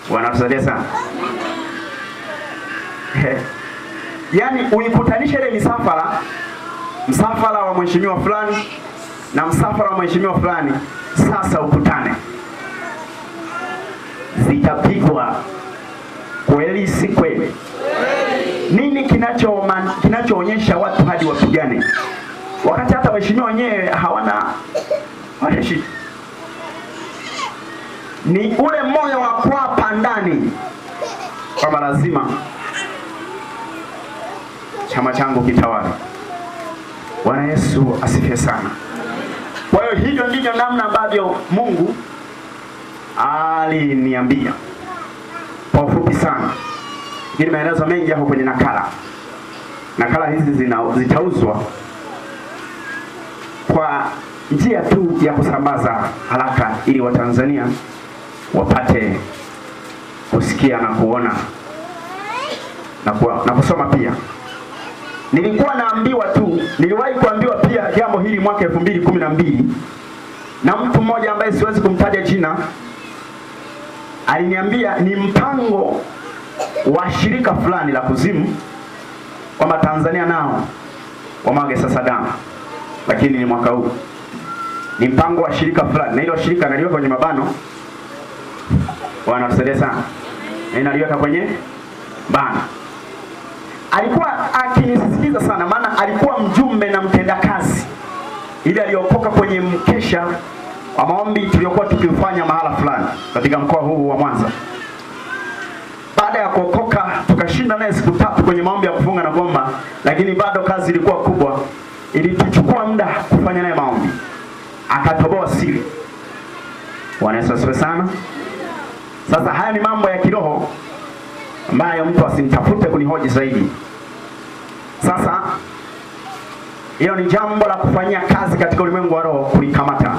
Wanatusaidia sana. Yaani uikutanisha ile msafara wa mheshimiwa fulani na msafara wa mheshimiwa fulani, sasa ukutane. Zitapigwa kweli si kweli? Nini kinachoonyesha watu hadi wapigane? Wakati hata waheshimiwa wenyewe hawana shida. Ni ule moyo wa kwapa ndani kwamba lazima chama changu kitawale. Bwana Yesu asifiwe sana. Kwa hiyo hivyo ndivyo namna ambavyo Mungu aliniambia kwa ufupi sana. Ili maelezo mengi hapo kwenye nakala. Nakala hizi zitauzwa kwa njia tu ya kusambaza haraka ili Watanzania wapate kusikia na kuona na kusoma pia. Niliwahi kuambiwa pia jambo hili mwaka 2012 na mtu mmoja ambaye siwezi kumtaja jina. Aliniambia ni mpango wa shirika fulani la kuzimu kwamba Tanzania nao wamwage sasa damu, lakini ni mwaka huu. Ni mpango wa shirika fulani, na hilo shirika naliweka kwenye mabano. Wanasaidia sana. Na naliweka kwenye bana. Alikuwa akinisisitiza sana, maana alikuwa mjumbe na mtendakazi ili aliokoka kwenye mkesha wa maombi tuliokuwa tukifanya mahala fulani katika mkoa huu wa Mwanza. Baada ya kuokoka tukashinda naye siku 3 kwenye maombi ya kufunga na gomba, lakini bado kazi ilikuwa kubwa, ili tuchukua muda kufanya naye maombi. Akatoboa siri. Bwana Yesu asifiwe sana. Sasa haya ni mambo ya kiroho ambayo mtu asinitafute kunihoji zaidi. Sasa hilo ni jambo la kufanyia kazi katika ulimwengu wa roho, kulikamata.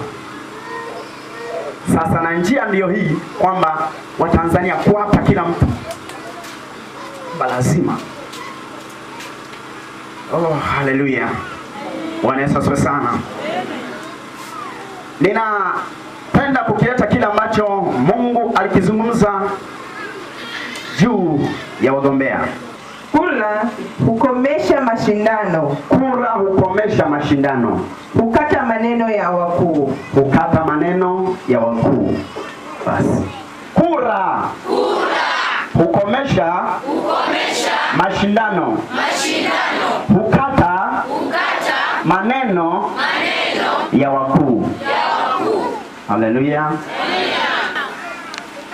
Sasa na njia ndiyo hii kwamba Watanzania kuapa kila mtu lazima. Oh, haleluya. Bwana Yesu asifiwe sana. Ninapenda kukileta kile ambacho Mungu alikizungumza juu ya wagombea. Kura hukomesha mashindano. Kura hukomesha mashindano. Hukata maneno ya wakuu. Hukata maneno ya wakuu. Basi. Kura hukomesha mashindano. Hukata maneno ya wakuu. Haleluya.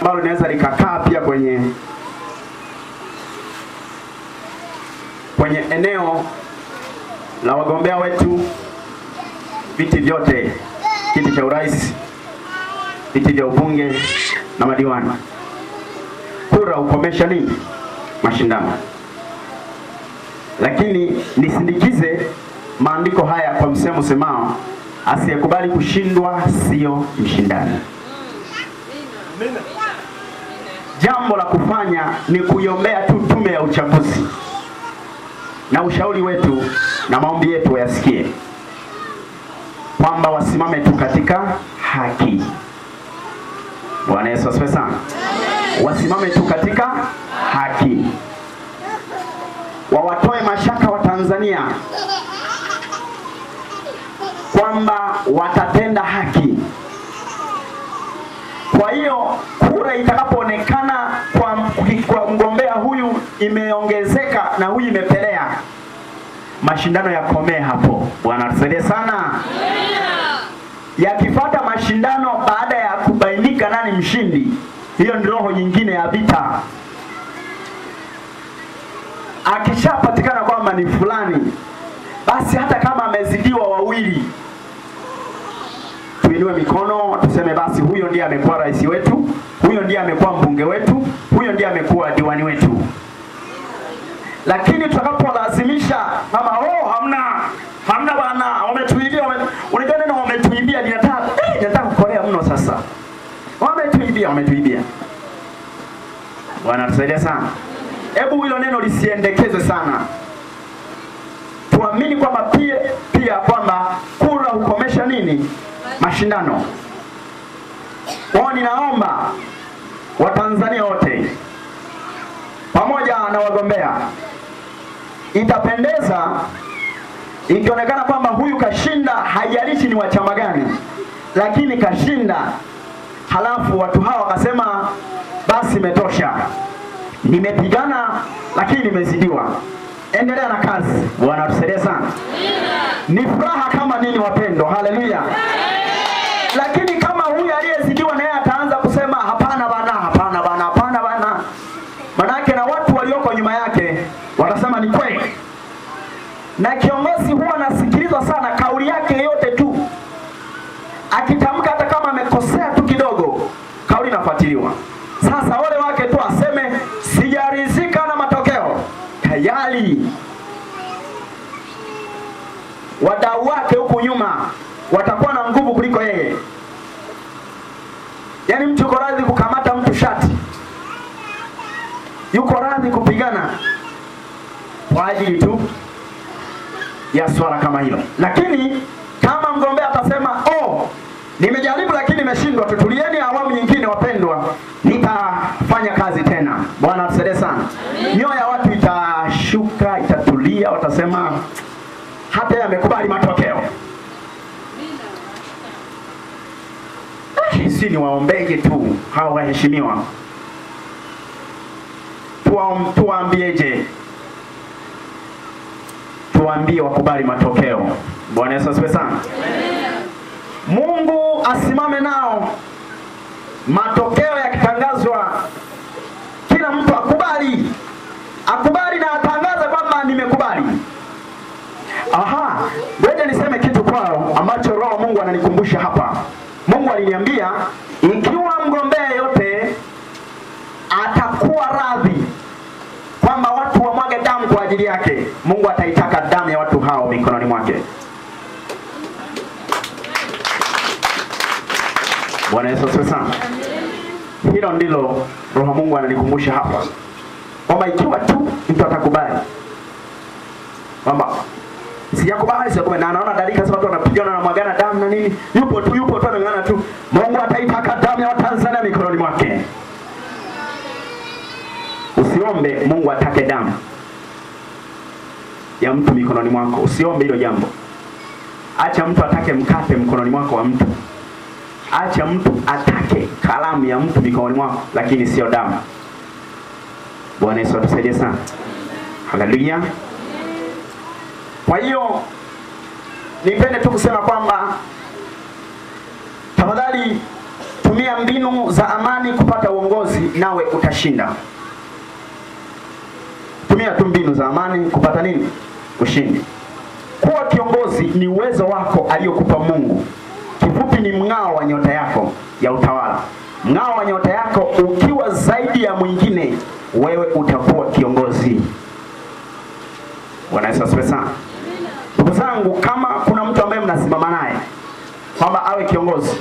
Ambalo linaweza likakaa pia kwenye eneo la wagombea wetu, viti vyote, kiti cha urais, viti vya ubunge na madiwani. Kura hukomesha nini? Mashindano. Lakini nisindikize maandiko haya kwa msemo semao, asiyekubali kushindwa sio mshindani. Jambo la kufanya ni kuiombea tu tume ya uchaguzi, na ushauri wetu na maombi yetu yasikie kwamba wasimame tu katika haki. Bwana Yesu asifiwe sana. Wasimame tu katika haki. Wawatoe mashaka wa Tanzania kwamba watatenda haki. Kwa hiyo kura itakapoonekana kwa mgombea huyu imeongezeka na huyu imepelea, mashindano yakomee hapo. Bwana tusaidie sana. Yakifuata mashindano baada ya kubainika nani mshindi, hiyo ni roho nyingine ya vita. Akishapatikana kwamba ni fulani, basi hata kama amezidiwa wawili, tuinue mikono tuseme basi huyo ndiye amekuwa rais wetu, huyo ndiye amekuwa mbunge wetu, huyo ndiye amekuwa diwani wetu. Lakini tutakapolazimisha kama hamna bwana, wametuibia, unajua neno wametuibia ninataka kukolea mno sasa. Wametuibia. Bwana tusaidie sana. Hebu hilo neno lisiendekezwe sana. Tuamini kwamba pia kwamba kura hukomesha nini? Mashindano. Kwa ninaomba Watanzania wote wagombea. Itapendeza ikionekana kwamba huyu kashinda, haijalishi ni wa chama gani, lakini kashinda. Halafu watu hawa wakasema basi imetosha, nimepigana lakini nimezidiwa, endelea na kazi. Bwana atusaidie sana. Ni furaha kama nini wapendwa, haleluya. Lakini kama huyu aliyezidiwa naye ataanza kusema hapana bana, hapana bana, hapana bana, manake na watu walioko nyuma yake watasema ni kweli. Na kiongozi huwa anasikilizwa sana, kauli yake yote tu akitamka, hata kama amekosea tu kidogo, kauli inafuatiliwa. Sasa wale wake tu aseme sijaridhika na matokeo, tayari wadau wake huku nyuma watakuwa na nguvu kuliko yeye. Yaani mtu yuko radhi kukamata mtu shati, yuko radhi kupigana kwa ajili tu ya swala kama hilo. Lakini kama mgombea atasema nimejaribu lakini nimeshindwa, tutulieni awamu nyingine wapendwa, nitafanya kazi tena. Bwana atusaidie sana. Mioyo ya watu itashuka, itatulia, watasema hata yeye amekubali matokeo. Sisi ni waombege tu hao waheshimiwa. Tuwaambieje? Tuwaambie wakubali matokeo. Bwana Yesu asifiwe sana. Mungu asimame nao. Matokeo yakitangazwa, kila mtu akubali. Akubali na atangaze kwamba nimekubali. Ngoja niseme kitu kwao ambacho Roho Mungu ananikumbusha hapa. Mungu aliniambia ikiwa mgombea yote atakuwa radhi kwamba watu wamwage damu kwa ajili yake, Mungu ataitaka damu ya watu hao mikononi mwake. Bwana Yesu asifiwe sana. Hilo ndilo Roho Mungu ananikumbusha hapa, kwamba ikiwa tu mtu atakubali kwamba sijakubali, na anaona dalili kama watu wanapigana na mwagana damu na nini, yupo tu anang'ana tu, Mungu ataitaka damu ya Watanzania mikononi mwake. Usiombe Mungu atake damu ya mtu mikononi mwako. Usiombe hilo jambo. Acha mtu atake mkate mkononi mwako wa mtu. Acha mtu atake kalamu ya mtu mikononi mwako, lakini sio damu. Bwana Yesu atusaidie sana. Haleluya. Kwa hiyo nipende tu kusema kwamba tafadhali tumia mbinu za amani kupata uongozi, nawe utashinda. Tumia tu mbinu za amani kupata nini? Ushindi. Kuwa kiongozi ni uwezo wako aliyokupa Mungu. Kifupi ni mng'ao wa nyota yako ya utawala. Mng'ao wa nyota yako ukiwa zaidi ya mwingine, wewe utakuwa kiongozi. Bwana Yesu asifiwe sana. Ndugu zangu, kama kuna mtu ambaye mnasimama naye kwamba awe kiongozi,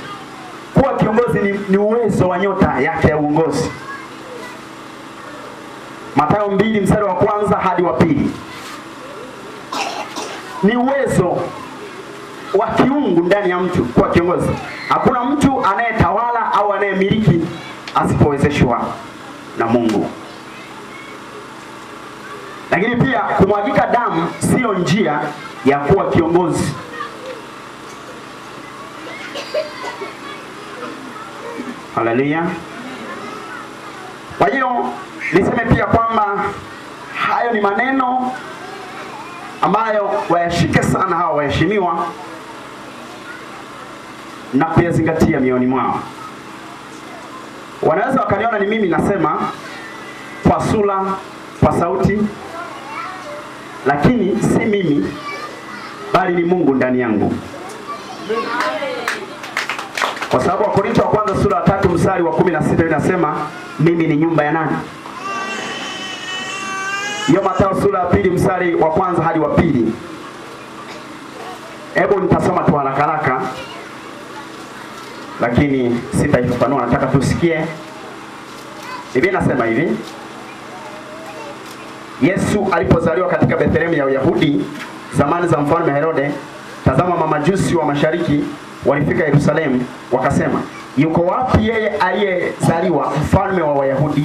kuwa kiongozi ni uwezo wa nyota yake ya uongozi. Mathayo 2 mstari wa 1 hadi wa 2. Ni uwezo wa kiungu ndani ya mtu kuwa kiongozi. Hakuna mtu anayetawala au anayemiliki asipowezeshwa na Mungu. Lakini pia kumwagika damu sio njia ya kuwa kiongozi. Haleluya. Kwa hiyo niseme pia kwamba hayo ni maneno ambayo wayashike sana hao waheshimiwa na kuyazingatia mioyoni mwao. Wanaweza wakaniona ni mimi nasema kwa sura, kwa sauti, lakini si mimi bali ni Mungu ndani yangu. Kwa sababu Wakorintho wa kwanza sura 3 mstari wa 16 inasema mimi ni nyumba ya nani? Hiyo Mathayo sura ya 2 mstari wa 1 hadi wa 2. Hebu nitasoma tu haraka lakini sitaifafanua, nataka tusikie. Biblia inasema hivi: Yesu alipozaliwa katika Bethlehemu ya Uyahudi zamani za mfalme Herode, tazama mamajusi wa mashariki walifika Yerusalemu wakasema, yuko wapi yeye aliyezaliwa mfalme wa Wayahudi?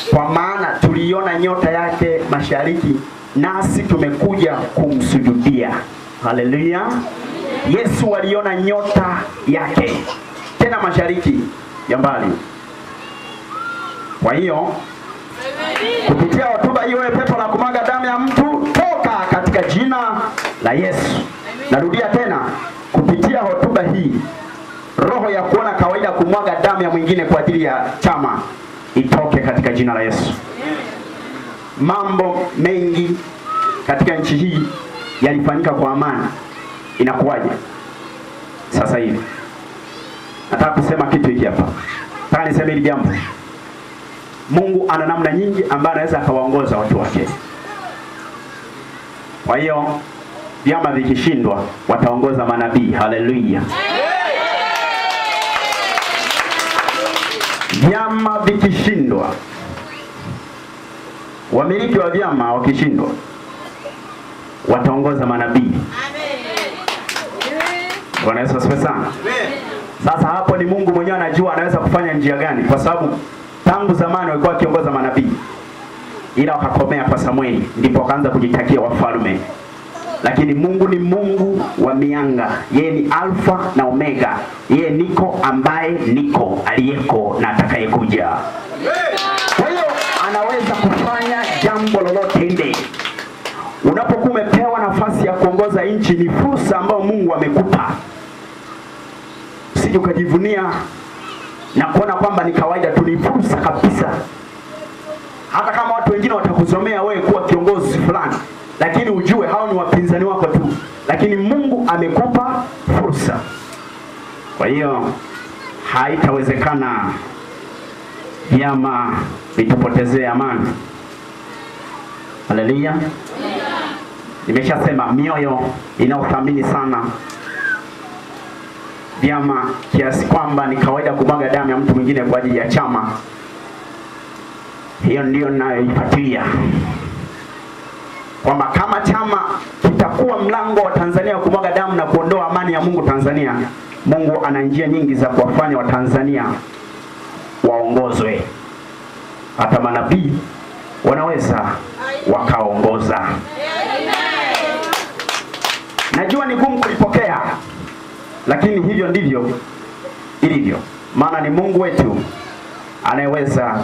Kwa maana aliona nyota yake mashariki, nasi tumekuja kumsujudia. Haleluya. Yesu aliona nyota yake tena mashariki ya mbali. Kwa hiyo kupitia hotuba hiyo, pepo la kumwaga damu ya mtu toka katika jina la Yesu. Narudia tena, kupitia hotuba hii, roho ya kuona kawaida kumwaga damu ya mwingine kwa ajili ya chama itoke katika jina la Yesu. Mambo mengi katika nchi hii yalifanyika kwa amani. Inakuwaje sasa hivi? Nataka kusema kitu hiki hapa. Nataka niseme hili jambo. Mungu ana namna nyingi ambazo anaweza akawaongoza watu wake. Kwa hiyo vyama vikishindwa wataongoza manabii. Haleluya. Vyama vikishindwa, wamiliki wa vyama wakishindwa, wataongoza manabii. Bwana Yesu asifiwe sana. Sasa hapo ni Mungu mwenyewe anajua anaweza kufanya njia gani, kwa sababu tangu zamani walikuwa wakiongoza manabii, ila wakakomea kwa Samueli, ndipo wakaanza kujitakia wafalme. Lakini Mungu ni Mungu wa mianga. Yeye ni Alfa na Omega. Yeye niko ambaye niko, aliyeko na atakayekuja. Kwa hiyo anaweza kufanya jambo lolote lile. Unapokuwa umepewa nafasi ya kuongoza nchi, ni fursa ambayo Mungu amekupa. Usije ukajivunia na kuona kwamba ni kawaida tu, ni fursa kabisa. Hata kama watu wengine watakusomea wewe kuwa kiongozi fulani, lakini ujue hao ni wapinzani wako tu. Lakini Mungu amekupa fursa. Kwa hiyo haitawezekana vyama vitupotezee amani. Haleluya. Nimeshasema mioyo inaothamini sana vyama kiasi kwamba ni kawaida kumwaga damu ya mtu mwingine kwa ajili ya chama. Hiyo ndio ninayoifuatilia, kwamba kama chama kitakuwa mlango wa Tanzania kumwaga damu na kuondoa amani ya Mungu Tanzania, Mungu ana njia nyingi za kuwafanya wa Tanzania waongozwe. Hata manabii wanaweza wakaongoza. Najua ni gumu kulipokea, lakini hivyo ndivyo ilivyo. Maana ni Mungu wetu anayeweza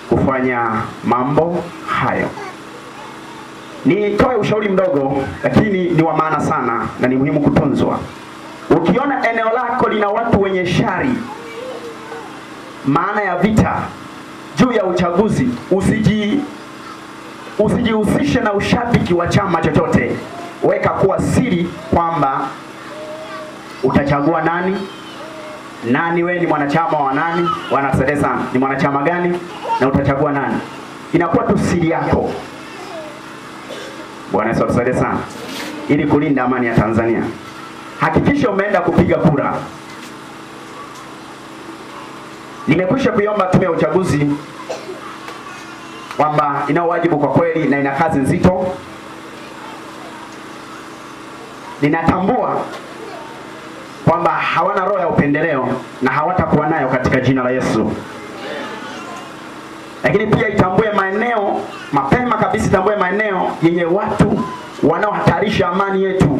kufanya mambo hayo. Nitoe ushauri mdogo, lakini ni wa maana sana na ni muhimu kutunzwa. Ukiona eneo lako lina watu wenye shari, maana ya vita juu ya uchaguzi, usijihusishe na ushabiki wa chama chochote. Weka kuwa siri kwamba utachagua nani, wewe ni mwanachama wa nani, wanakusaidia sana, ni mwanachama gani na utachagua nani. Inakuwa tu siri yako. Bwana Yesu atusaidie sana, ili kulinda amani ya Tanzania. Hakikisha umeenda kupiga kura. Nimekwisha kuiomba tume ya uchaguzi kwamba ina wajibu kwa kweli na ina kazi nzito. Ninatambua kwamba hawana roho ya upendeleo na hawatakuwa nayo katika jina la Yesu. Lakini pia itambue maeneo mapema kabisa, itambue maeneo yenye watu wanaohatarisha amani yetu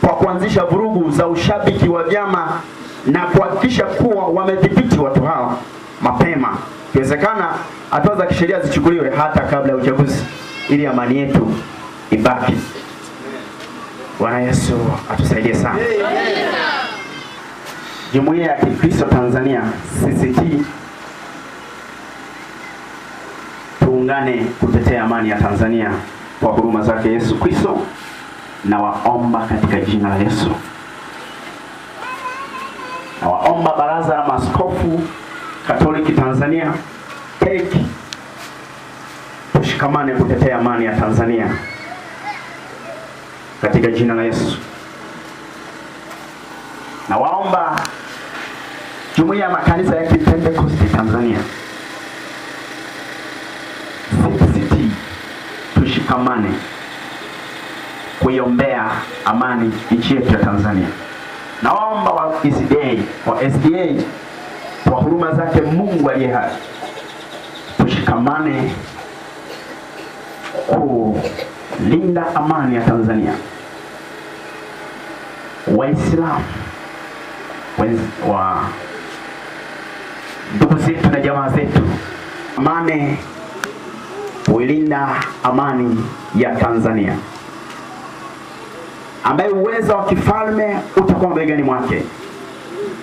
kwa kuanzisha vurugu za ushabiki wa vyama, na kuhakikisha kuwa wamedhibiti watu hao mapema. Ikiwezekana hatua za kisheria zichukuliwe hata kabla ya uchaguzi, ili amani yetu ibaki. Bwana Yesu atusaidie sana. Jumuiya ya Kikristo Tanzania CCT, tuungane kutetea amani ya Tanzania kwa huruma zake Yesu Kristo, na waomba katika jina la Yesu. Na waomba Baraza la Maaskofu Katoliki Tanzania TEC, tushikamane kutetea amani ya Tanzania katika jina la Yesu. Na waomba Jumuiya ya Makanisa ya Kipentekoste Tanzania CCT, tushikamane kuiombea amani nchi yetu ya Tanzania. Na waomba wa SDA kwa huruma zake Mungu aliye hai, tushikamane kulinda amani ya Tanzania. Waislamu wa ndugu zetu na jamaa zetu, amani, kuilinda amani ya Tanzania, ambaye uwezo wa kifalme utakuwa begani mwake.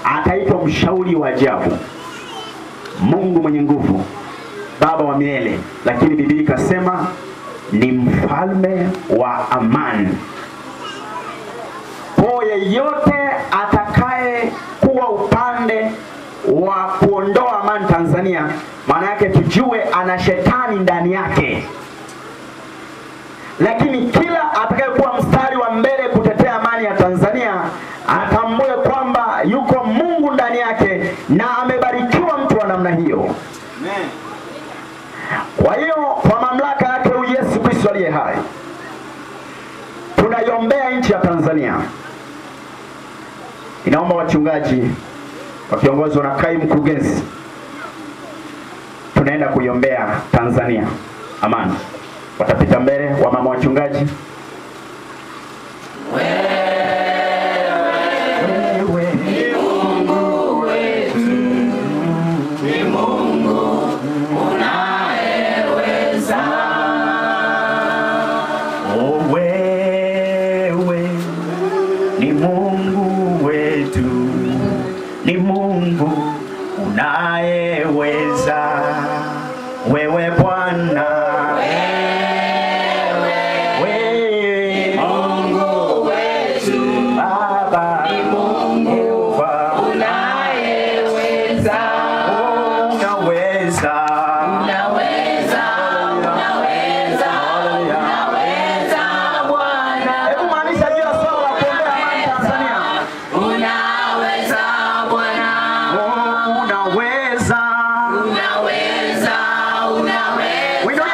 Ataitwa mshauri wa ajabu, Mungu mwenye nguvu, Baba wa milele, lakini Biblia ikasema ni mfalme wa amani. Kwa yeyote atakaye kuwa upande wa kuondoa amani Tanzania, maana yake tujue ana shetani ndani yake. Lakini kila atakayekuwa mstari wa mbele kutetea amani ya Tanzania, atambue kwamba yuko Mungu ndani yake na amebarikiwa mtu wa namna hiyo. Amen. Kwa hiyo kwa mamlaka yake Yesu Kristo aliye hai, tunaiombea nchi ya Tanzania. Inaomba wachungaji wakiongozwa na kaimu mkurugenzi, tunaenda kuiombea Tanzania amani. Watapita mbele wa mama wachungaji. Ni Mungu unayeweza, wewe Bwana, wewe Mungu wetu, Baba ni Mungu unayeweza, unaweza, unaweza, unaweza, unaweza Bwana. Hebu maanisha hiyo swala la kuombea amani Tanzania. Unaweza Bwana, unaweza, unaweza, unaweza.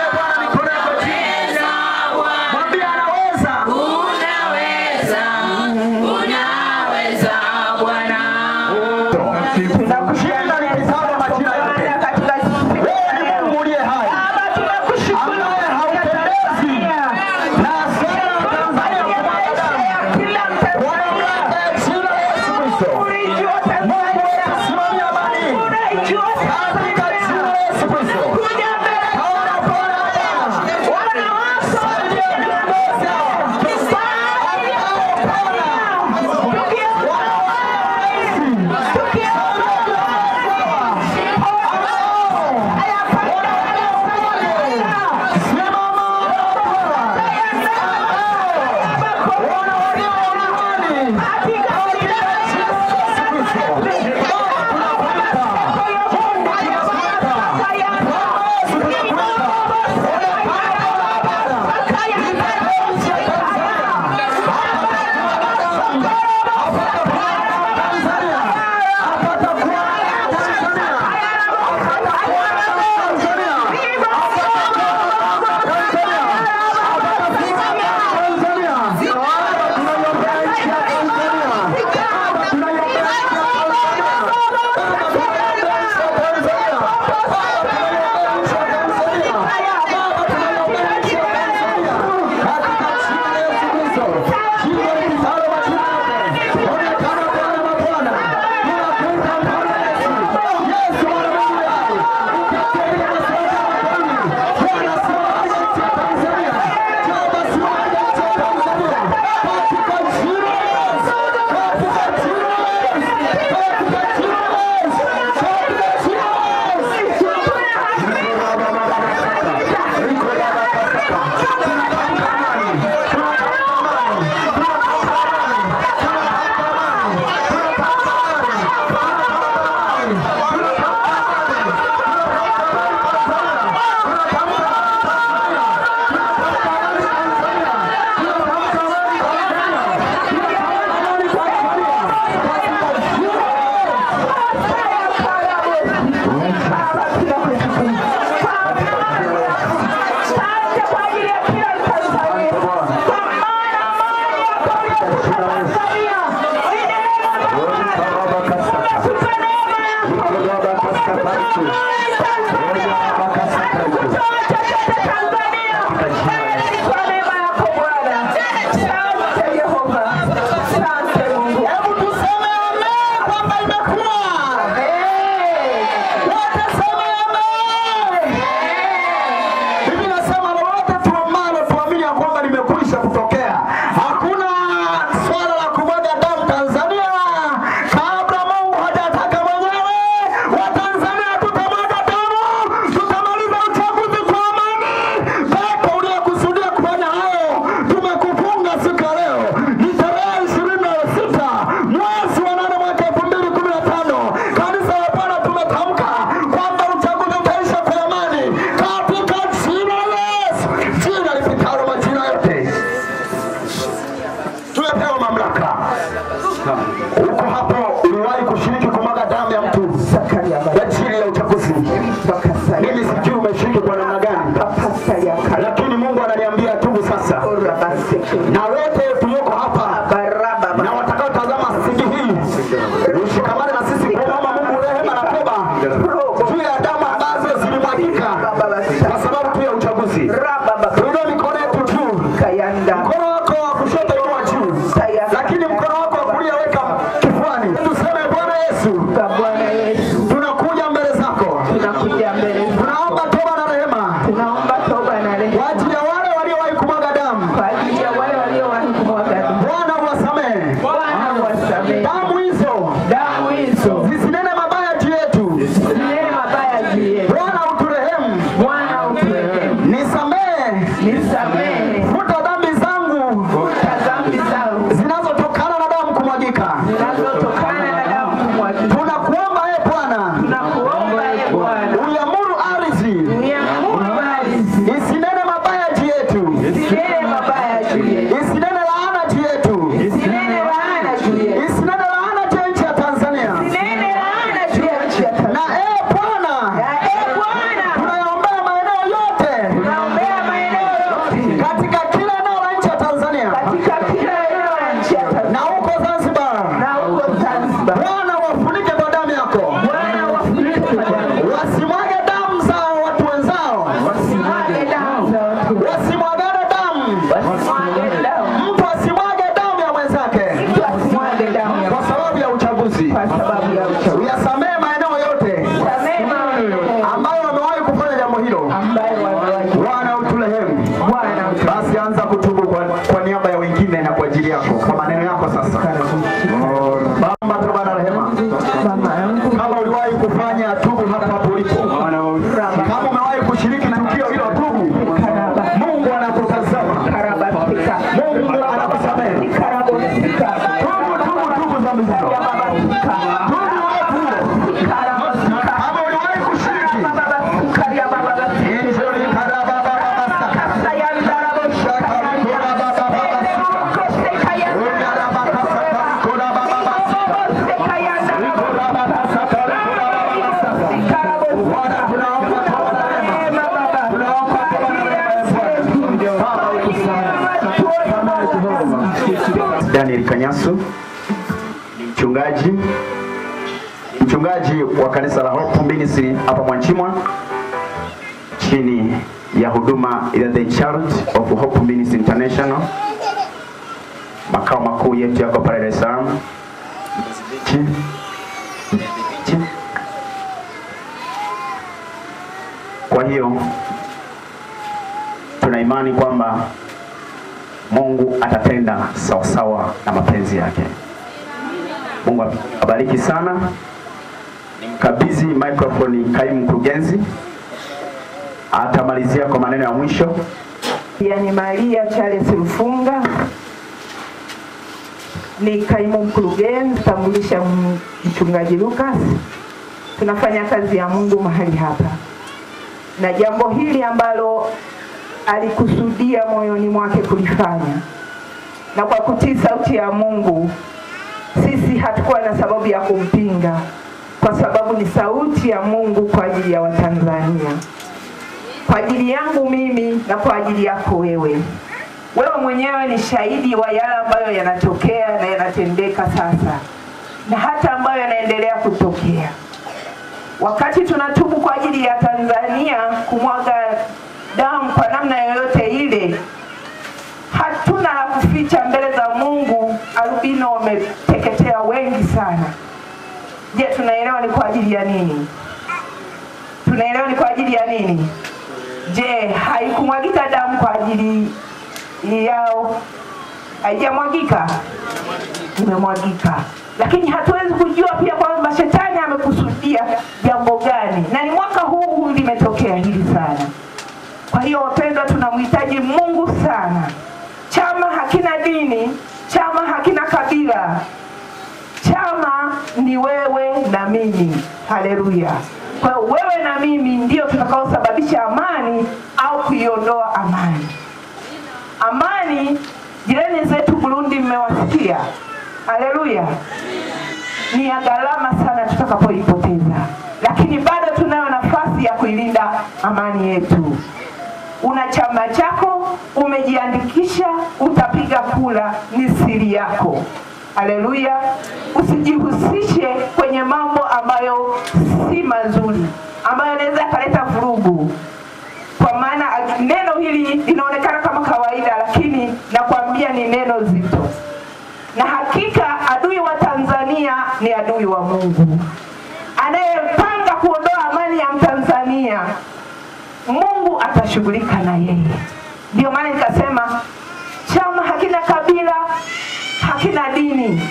kwa sababu tu ya uchaguzi. Inua mikono yetu juu. Mkono wako wa kushoto inua juu, lakini mkono wako wa kulia weka kifuani. Tuseme Bwana Yesu, tunakuja mbele zako, tunaomba toba na rehema kwa ajili ya wale waliowahi kumwaga damu. Bwana uwasamehe. Damu hizo zisinene mabaya juu yetu. Bwana uturehemu. Nisamehe. Futa dhambi zangu zinazotokana na damu kumwagika. Tunakuomba Bwana, uiamuru ardhi isinene mabaya juu yetu, isinene laana juu yetu, isinene laana juu ya nchi ya Tanzania. Na Bwana, tunayaombea maeneo yote katika kila eneo la nchi ya Tanzania na huko Zanzibar. Bwana wafunike kwa damu yako. Wasimwage damu za watu wenzao. Wasimwagane damu. Mtu asimwage damu ya mwenzake kwa sababu ya uchaguzi. Uyasamehe maeneo yote ambayo wamewahi kufanya jambo hilo. Bwana uturehemu. Basi anza kutubu kwa niaba ya wengine na kwa ajili yako, kwa maneno yako sasa. Baba toba na rehema. Kama uliwahi kufanya, tubu hapa ulipo. Kama umewahi kushiriki tukio hilo, tubu. Mungu anakutazama. Mungu anakusamehe. Tubu dhambi zako. Kama uliwahi kushiriki, Daniel Kanyasu, mchungaji wa kanisa la Hope Ministry hapa Mwanchimwa, chini ya huduma ya The Church of Hope Ministry International. Makao makuu yetu yako pale Dar es Salaam. Kwa hiyo tuna imani kwamba Mungu atatenda sawasawa na mapenzi yake. Mungu abariki sana. Nimkabidhi microphone kaimu mkurugenzi, atamalizia kwa maneno ya mwisho. Yani Maria Charles Rufunga ni kaimu mkurugenzi, tambulisha mchungaji Lucas. Tunafanya kazi ya Mungu mahali hapa, na jambo hili ambalo alikusudia moyoni mwake kulifanya, na kwa kutii sauti ya Mungu, sisi hatukuwa na sababu ya kumpinga, kwa sababu ni sauti ya Mungu kwa ajili ya Watanzania, kwa ajili yangu mimi na kwa ajili yako wewe. Wewe mwenyewe ni shahidi wa yale ambayo yanatokea na yanatendeka sasa, na hata ambayo yanaendelea kutokea. Wakati tunatubu kwa ajili ya Tanzania kumwaga damu kwa namna yoyote ile, hatuna la kuficha mbele za Mungu. Albino wameteketea wengi sana. Je, tunaelewa ni kwa ajili ya nini? Tunaelewa ni kwa ajili ya nini? Je, haikumwagika damu kwa ajili yao? Haijamwagika? Imemwagika. Lakini hatuwezi kujua pia kwamba shetani amekusudia jambo gani, na ni mwaka huu limetokea hili sana. Kwa hiyo wapendwa, tunamhitaji Mungu sana. Chama hakina dini, chama hakina kabila. Chama ni wewe na mimi. Haleluya. Kwa hiyo wewe na mimi ndio tutakaosababisha amani au kuiondoa amani. Amani, jirani zetu Burundi mmewasikia. Haleluya. Ni ya gharama sana tutakapoipoteza, lakini bado tunayo nafasi ya kuilinda amani yetu. Una chama chako, umejiandikisha, utapiga kura, ni siri yako. Haleluya. Usijihusishe kwenye mambo ambayo si mazuri, ambayo yanaweza kuleta vurugu. neno hili linaonekana kama kawaida, lakini nakwambia ni neno zito. Na hakika adui wa Tanzania ni adui wa Mungu. Anayepanga kuondoa amani ya Tanzania, Mungu atashughulika na yeye. Ndio maana nikasema chama hakina kabila, hakina dini.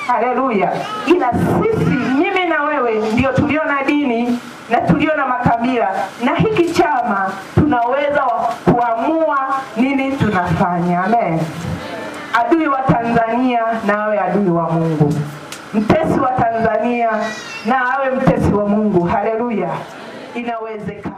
Haleluya. Ila sisi, mimi na wewe, ndio tulio na dini na tulio na makabila, na hiki chama tunaweza kuamua nini tunafanya. Amen. Adui wa Tanzania na awe adui wa Mungu. Mtesi wa Tanzania na awe mtesi wa Mungu. Haleluya. Inawezekana.